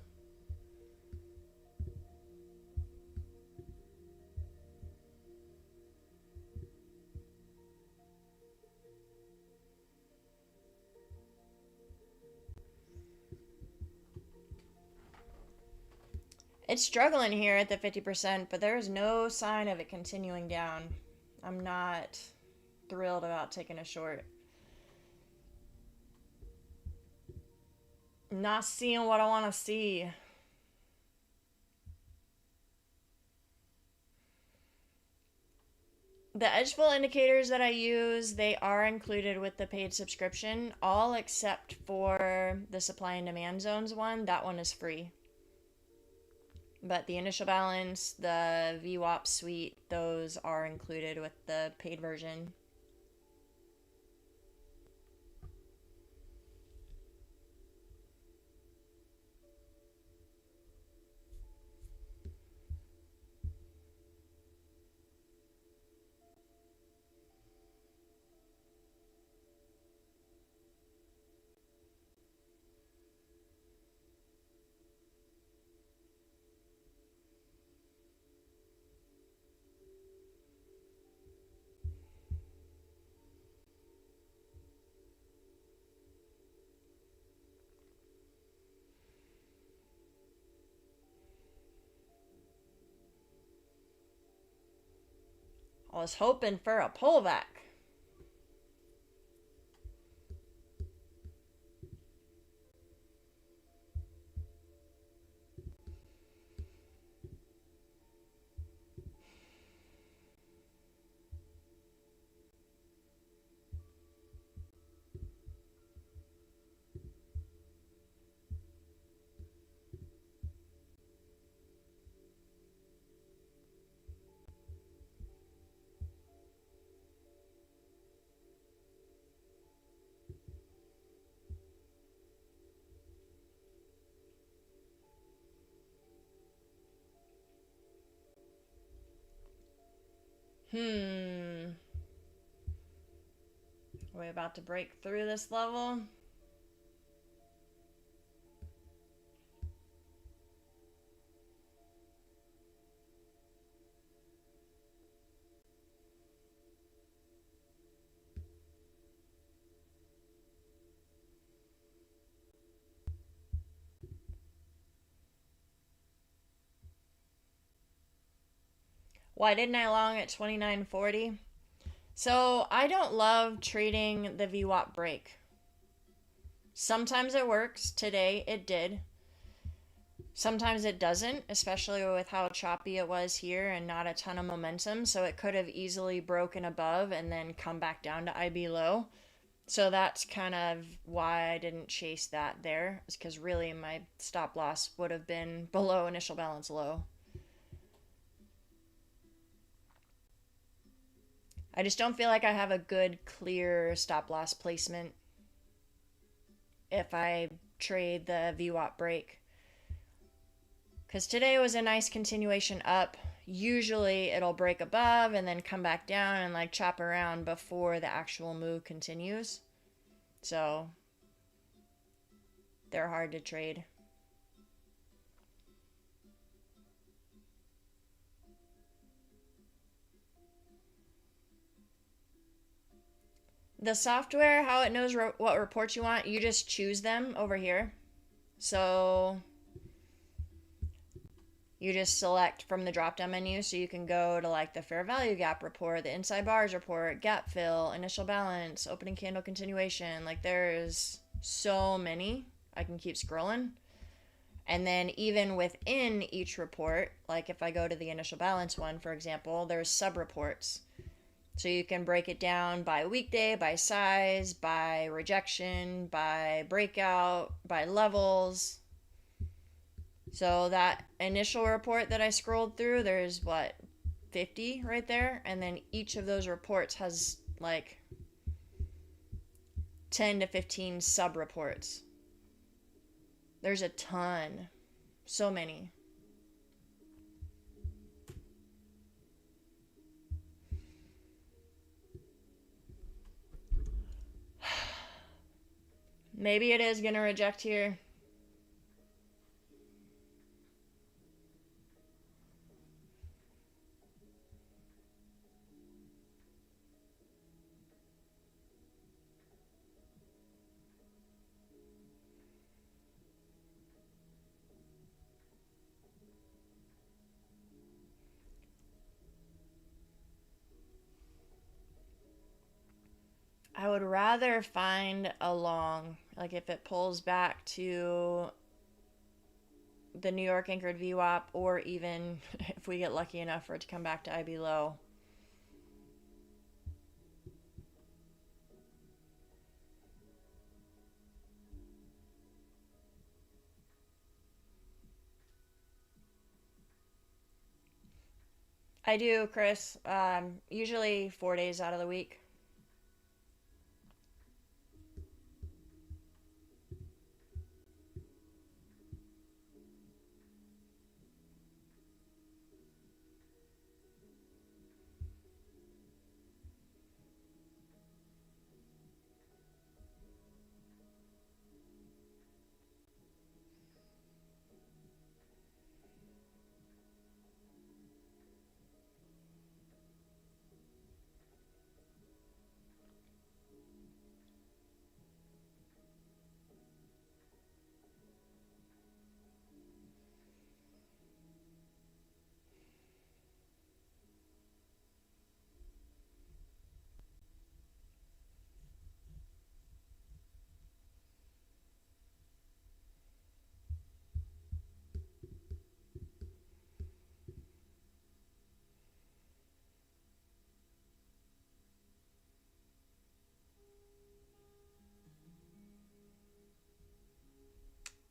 It's struggling here at the 50%, but there is no sign of it continuing down. I'm not thrilled about taking a short. Not seeing what I want to see. The Edgefull indicators that I use, they are included with the paid subscription, all except for the supply and demand zones one. That one is free. But the initial balance, the VWAP suite, those are included with the paid version. I was hoping for a pullback. Are we about to break through this level? Why didn't I long at 29.40? So I don't love trading the VWAP break. Sometimes it works. Today it did. Sometimes it doesn't, especially with how choppy it was here and not a ton of momentum. So it could have easily broken above and then come back down to IB low. So that's kind of why I didn't chase that there. It's because really my stop loss would have been below initial balance low. I just don't feel like I have a good, clear stop loss placement if I trade the VWAP break. Because today was a nice continuation up. Usually it'll break above and then come back down and like chop around before the actual move continues. So they're hard to trade. The software, how it knows what reports you want, you just choose them over here. So you just select from the drop down menu, so you can go to like the fair value gap report, the inside bars report, gap fill, initial balance, opening candle continuation. Like there's so many. I can keep scrolling. And then even within each report, like if I go to the initial balance one, for example, there's sub-reports. So you can break it down by weekday, by size, by rejection, by breakout, by levels. So that initial report that I scrolled through, there's what, 50 right there? And then each of those reports has like 10 to 15 sub-reports. There's a ton. So many. Maybe it is going to reject here. I would rather find a long, like if it pulls back to the New York anchored VWAP, or even if we get lucky enough for it to come back to IB low. I do, Chris. Usually 4 days out of the week.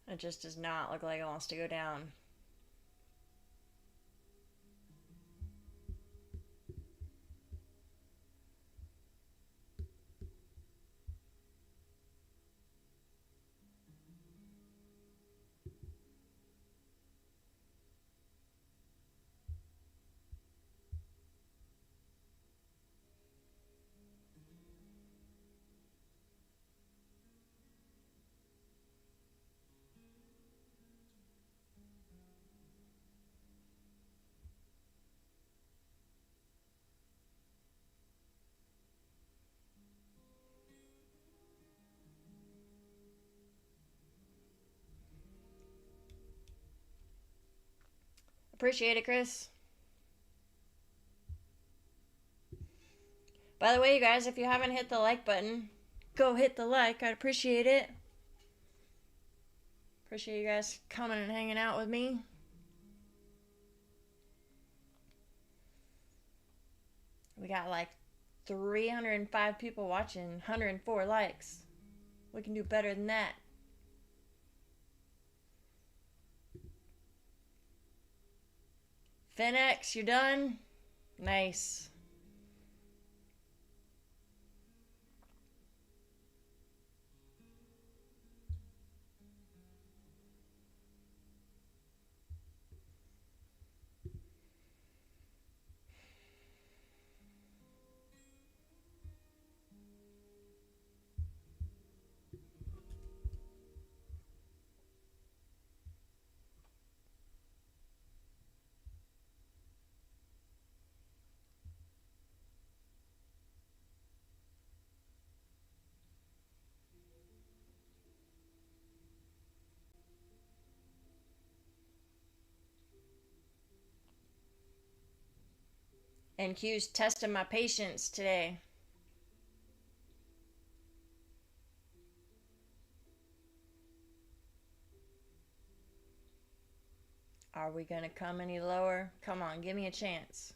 It just does not look like it wants to go down. Appreciate it, Chris. By the way, you guys, if you haven't hit the like button, go hit the like. I'd appreciate it. Appreciate you guys coming and hanging out with me. We got like 305 people watching, 104 likes. We can do better than that. Finex, you done? Nice. NQ's testing my patience today. Are we going to come any lower? Come on, give me a chance.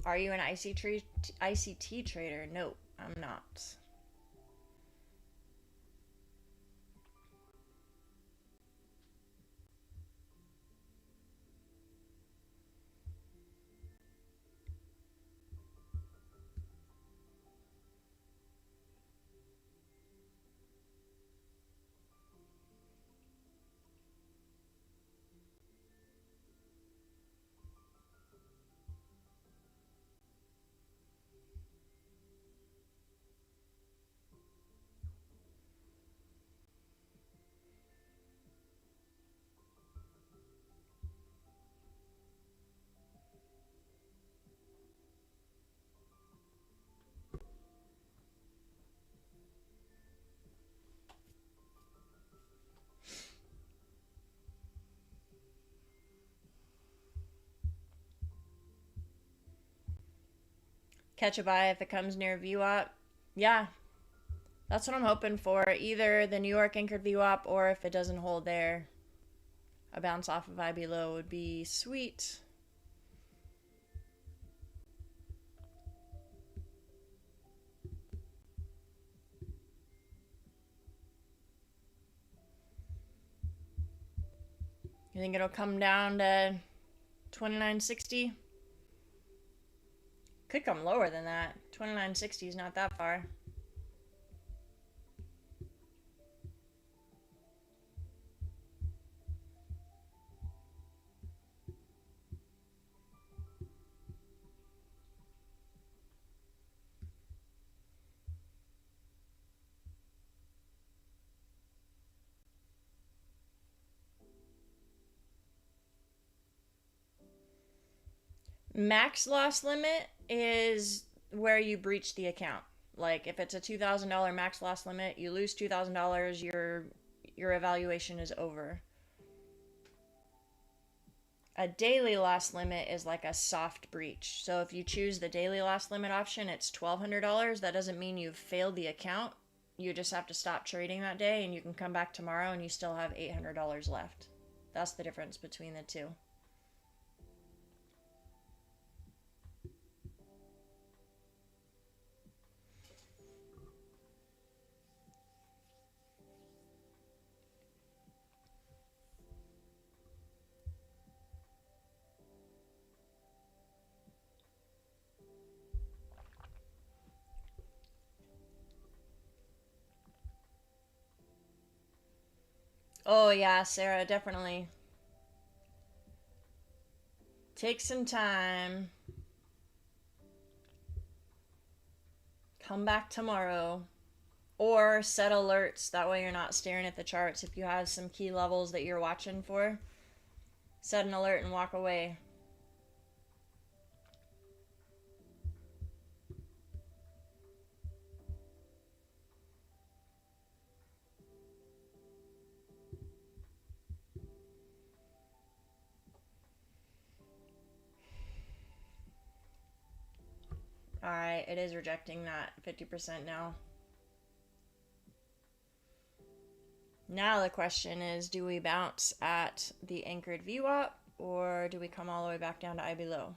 Are you an ICT trader? No, I'm not. Catch a buy if it comes near VWAP. Yeah, that's what I'm hoping for. Either the New York anchored VWAP or if it doesn't hold there, a bounce off of IB low would be sweet. You think it'll come down to 29.60? Could come lower than that. 29.60 is not that far. Max loss limit is where you breach the account. Like if it's a $2,000 max loss limit, you lose $2,000, your evaluation is over. A daily loss limit is like a soft breach. So if you choose the daily loss limit option, it's $1,200. That doesn't mean you've failed the account. You just have to stop trading that day and you can come back tomorrow and you still have $800 left. That's the difference between the two. Oh yeah, Sarah, definitely. Take some time. Come back tomorrow. Or set alerts. That way you're not staring at the charts. If you have some key levels that you're watching for, set an alert and walk away. Okay, it is rejecting that 50% now. Now the question is, do we bounce at the anchored VWAP or do we come all the way back down to IB low?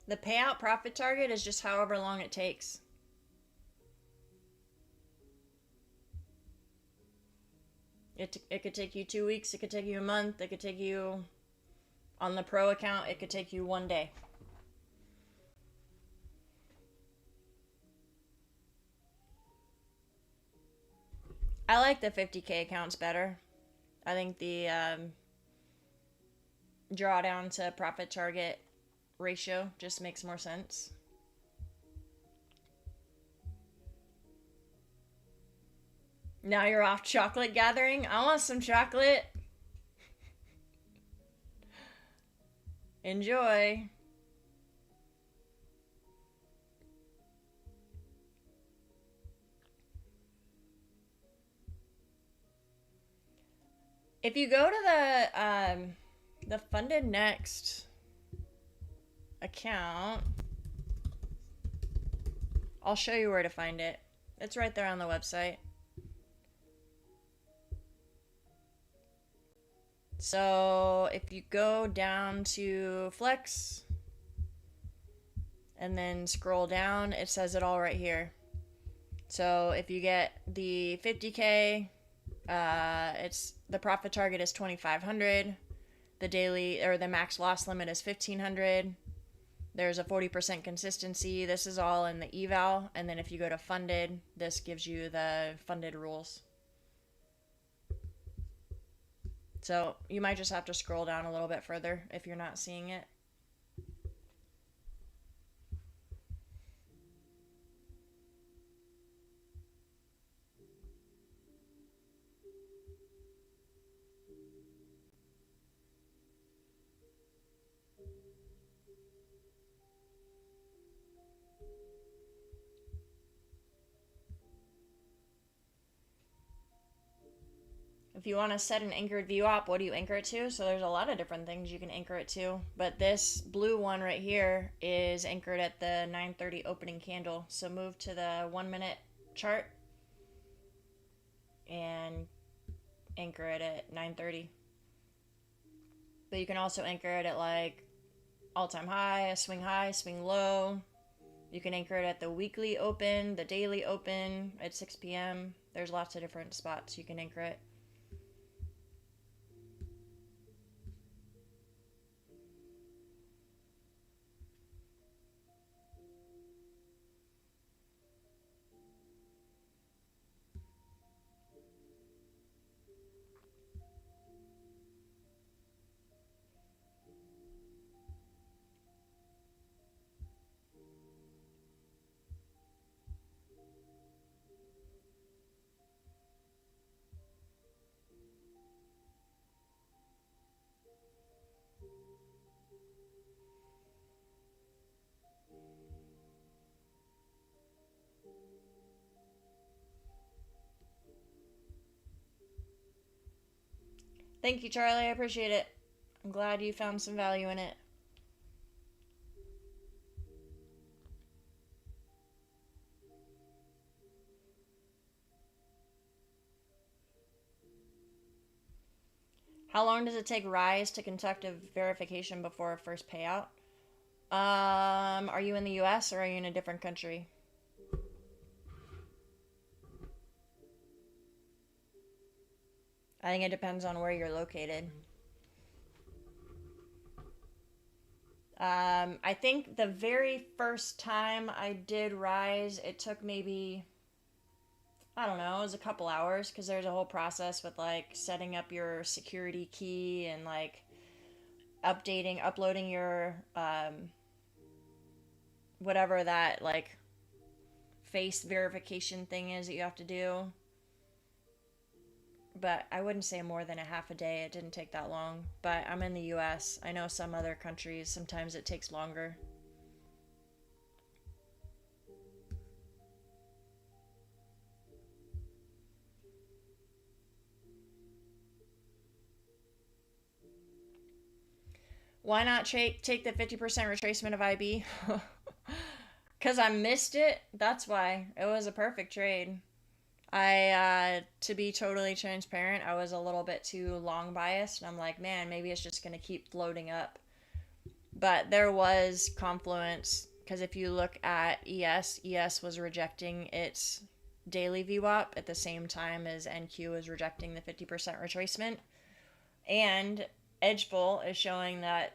The payout profit target is just however long it takes. It could take you 2 weeks, it could take you a month, it could take you, on the pro account, it could take you 1 day. I like the 50K accounts better. I think the drawdown to profit target ratio just makes more sense. Now you're off chocolate gathering. I want some chocolate. Enjoy. If you go to the funded next account, I'll show you where to find it. It's right there on the website. So if you go down to Flex and then scroll down, it says it all right here. So if you get the 50K, it's the profit target is 2,500. The daily or the max loss limit is 1,500. There's a 40% consistency. This is all in the eval. And then if you go to funded, this gives you the funded rules. So you might just have to scroll down a little bit further if you're not seeing it. If you want to set an anchored VWAP, what do you anchor it to? So there's a lot of different things you can anchor it to. But this blue one right here is anchored at the 9:30 opening candle. So move to the 1 minute chart and anchor it at 9:30. But you can also anchor it at like all-time high, swing low. You can anchor it at the weekly open, the daily open at 6 p.m. There's lots of different spots you can anchor it. Thank you, Charlie. I appreciate it. I'm glad you found some value in it. How long does it take Rise to conduct a verification before a first payout? Are you in the US or are you in a different country? I think it depends on where you're located. I think the very first time I did Rise, it took maybe, I don't know, it was a couple hours because there's a whole process with like setting up your security key and like uploading your whatever that like face verification thing is that you have to do. But I wouldn't say more than a half a day. It didn't take that long. But I'm in the US. I know some other countries, sometimes it takes longer. Why not take the 50% retracement of IB? Because I missed it. That's why. It was a perfect trade. To be totally transparent, I was a little bit too long biased. And I'm like, man, maybe it's just going to keep floating up. But there was confluence because if you look at ES was rejecting its daily VWAP at the same time as NQ was rejecting the 50% retracement. And Edge Bull is showing that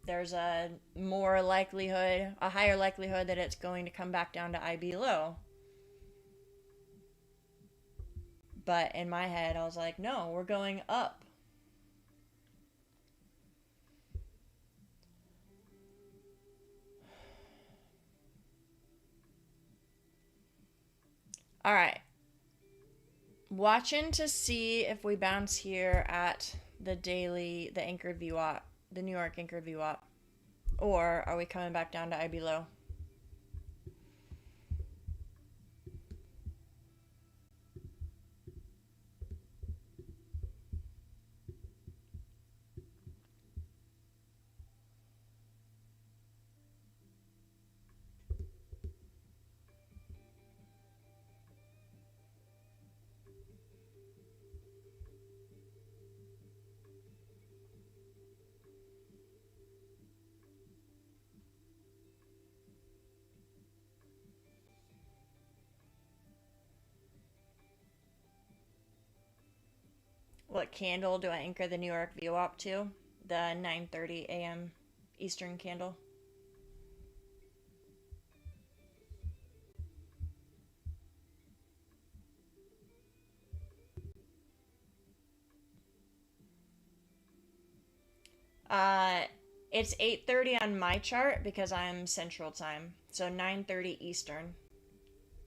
there's a higher likelihood that it's going to come back down to IB low. But in my head, I was like, no, we're going up. All right. Watching to see if we bounce here at the anchored VWAP, the New York anchored VWAP. Or are we coming back down to IB low? What candle do I anchor the New York VWAP to? The 9:30 a.m. Eastern candle. Uh, it's 8:30 on my chart because I'm Central Time. So 9:30 Eastern,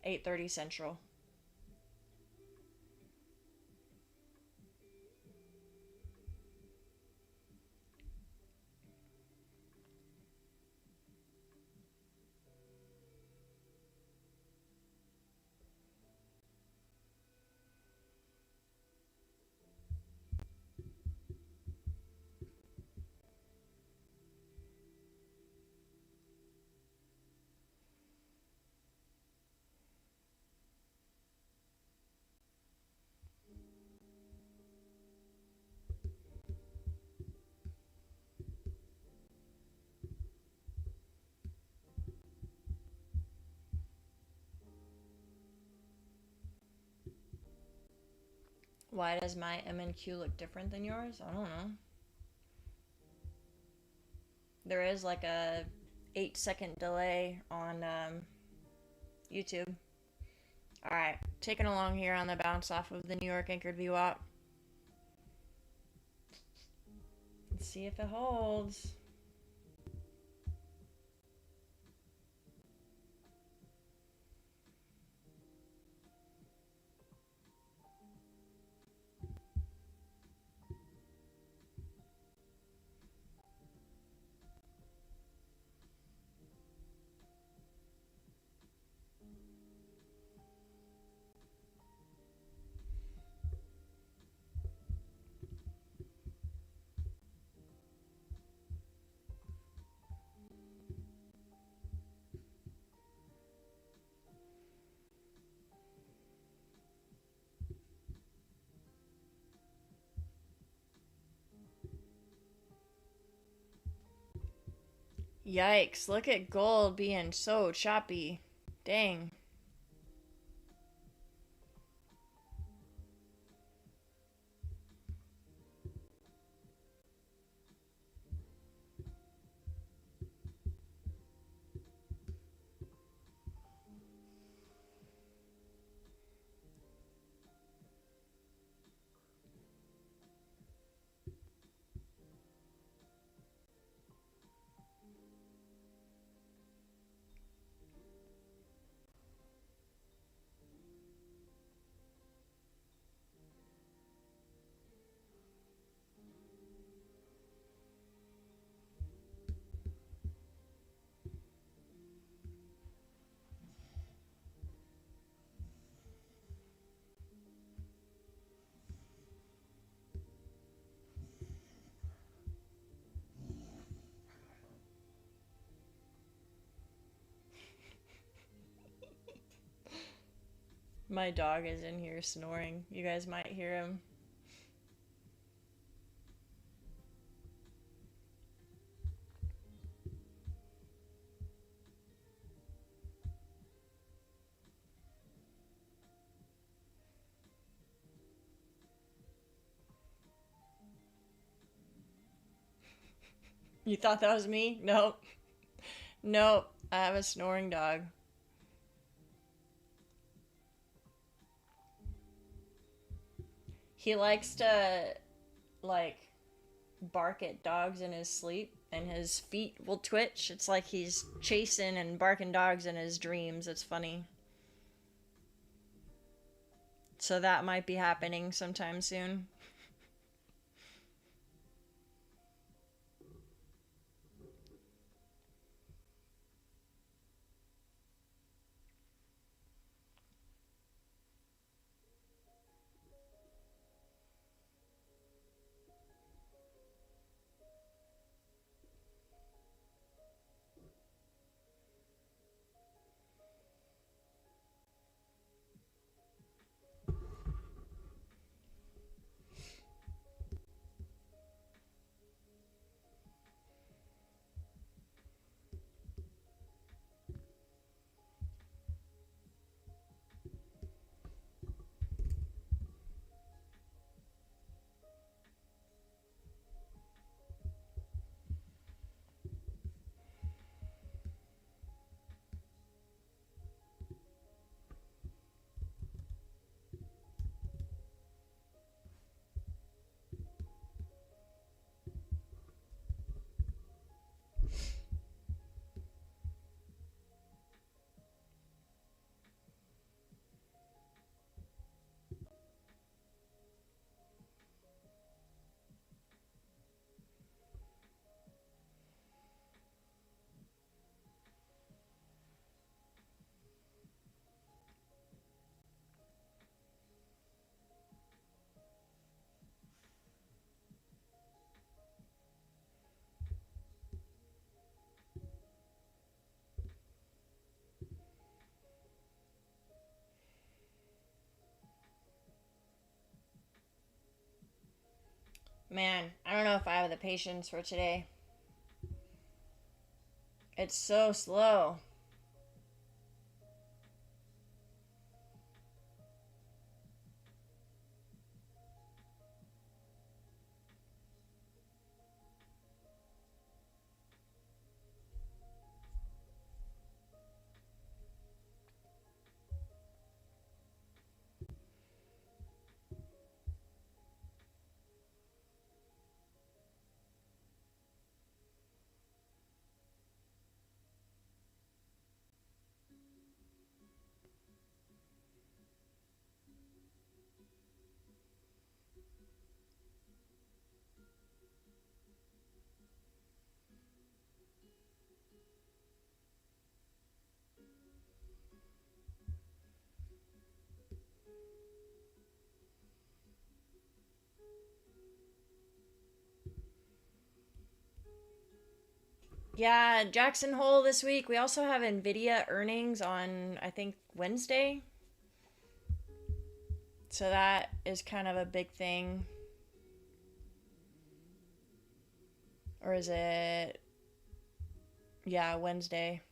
8:30 Central. Why does my MNQ look different than yours? I don't know. There is like a 8-second delay on YouTube. All right, taking along here on the bounce off of the New York anchored VWAP. Let's see if it holds. Yikes, look at gold being so choppy. Dang. My dog is in here snoring. You guys might hear him. You thought that was me? Nope. Nope. I have a snoring dog. He likes to, like, bark at dogs in his sleep, and his feet will twitch. It's like he's chasing and barking dogs in his dreams. It's funny. So that might be happening sometime soon. Man, I don't know if I have the patience for today. It's so slow. Yeah, Jackson Hole this week. We also have Nvidia earnings on, I think, Wednesday. So that is kind of a big thing. Or is it Yeah, Wednesday.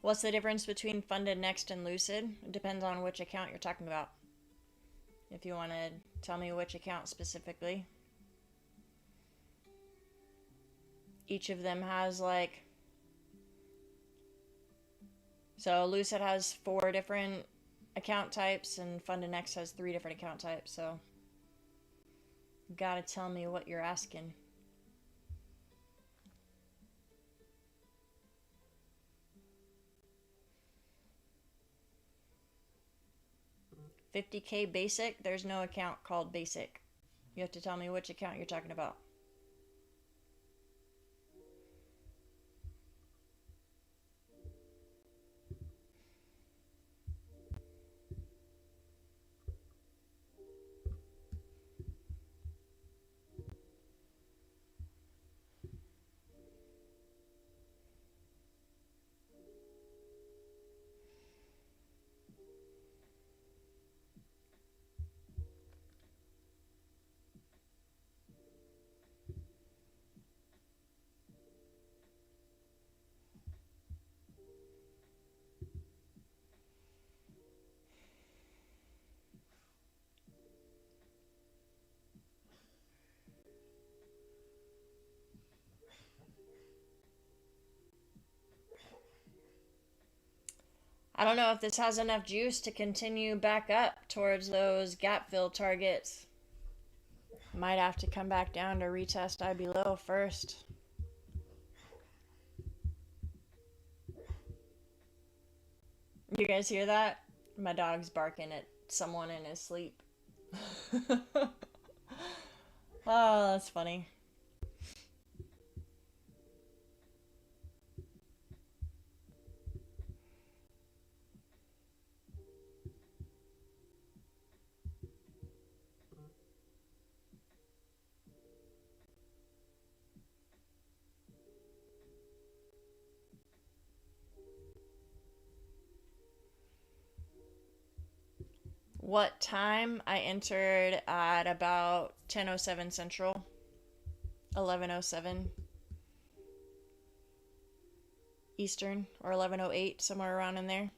What's the difference between funded next and lucid? It depends on which account you're talking about. If you want to tell me which account specifically. Each of them has like, so lucid has 4 different account types and funded next has 3 different account types. So you gotta tell me what you're asking. $50K basic, there's no account called basic. You have to tell me which account you're talking about. I don't know if this has enough juice to continue back up towards those gap fill targets. Might have to come back down to retest IB low first. You guys hear that? My dog's barking at someone in his sleep. Oh, that's funny. What time? I entered at about 10:07 Central. 11:07 Eastern, or 11:08, somewhere around in there.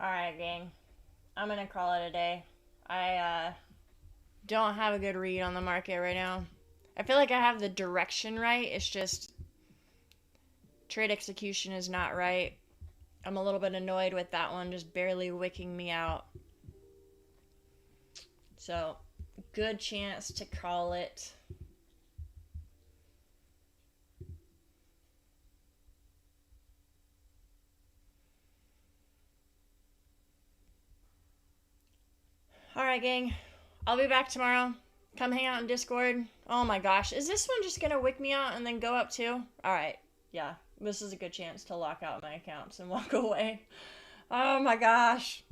Alright, gang. I'm gonna call it a day. I don't have a good read on the market right now. I feel like I have the direction right. It's just trade execution is not right. I'm a little bit annoyed with that one just barely wicking me out. So, good chance to call it. Alright, gang. I'll be back tomorrow. Come hang out in Discord. Oh my gosh. Is this one just gonna wick me out and then go up too? Alright. Yeah. This is a good chance to lock out my accounts and walk away. Oh my gosh.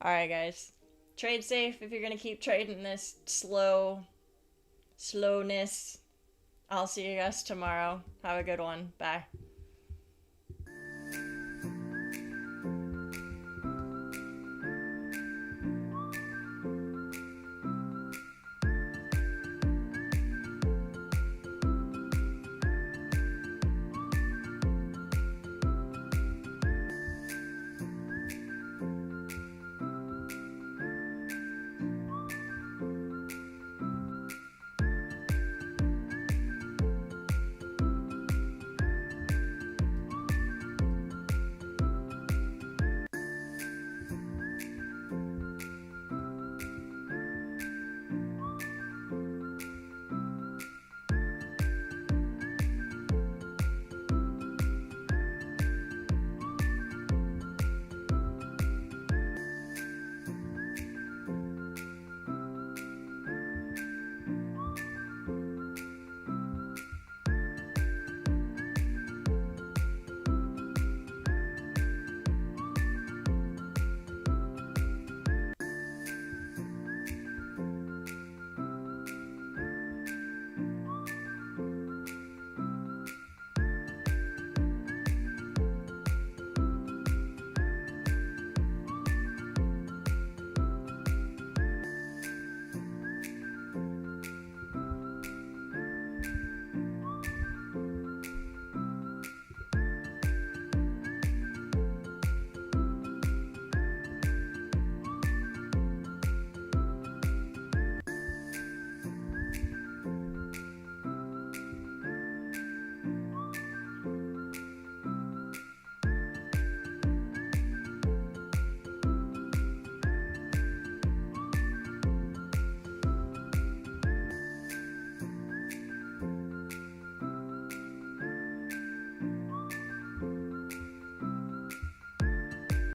Alright, guys. Trade safe if you're gonna keep trading this slowness. I'll see you guys tomorrow. Have a good one. Bye.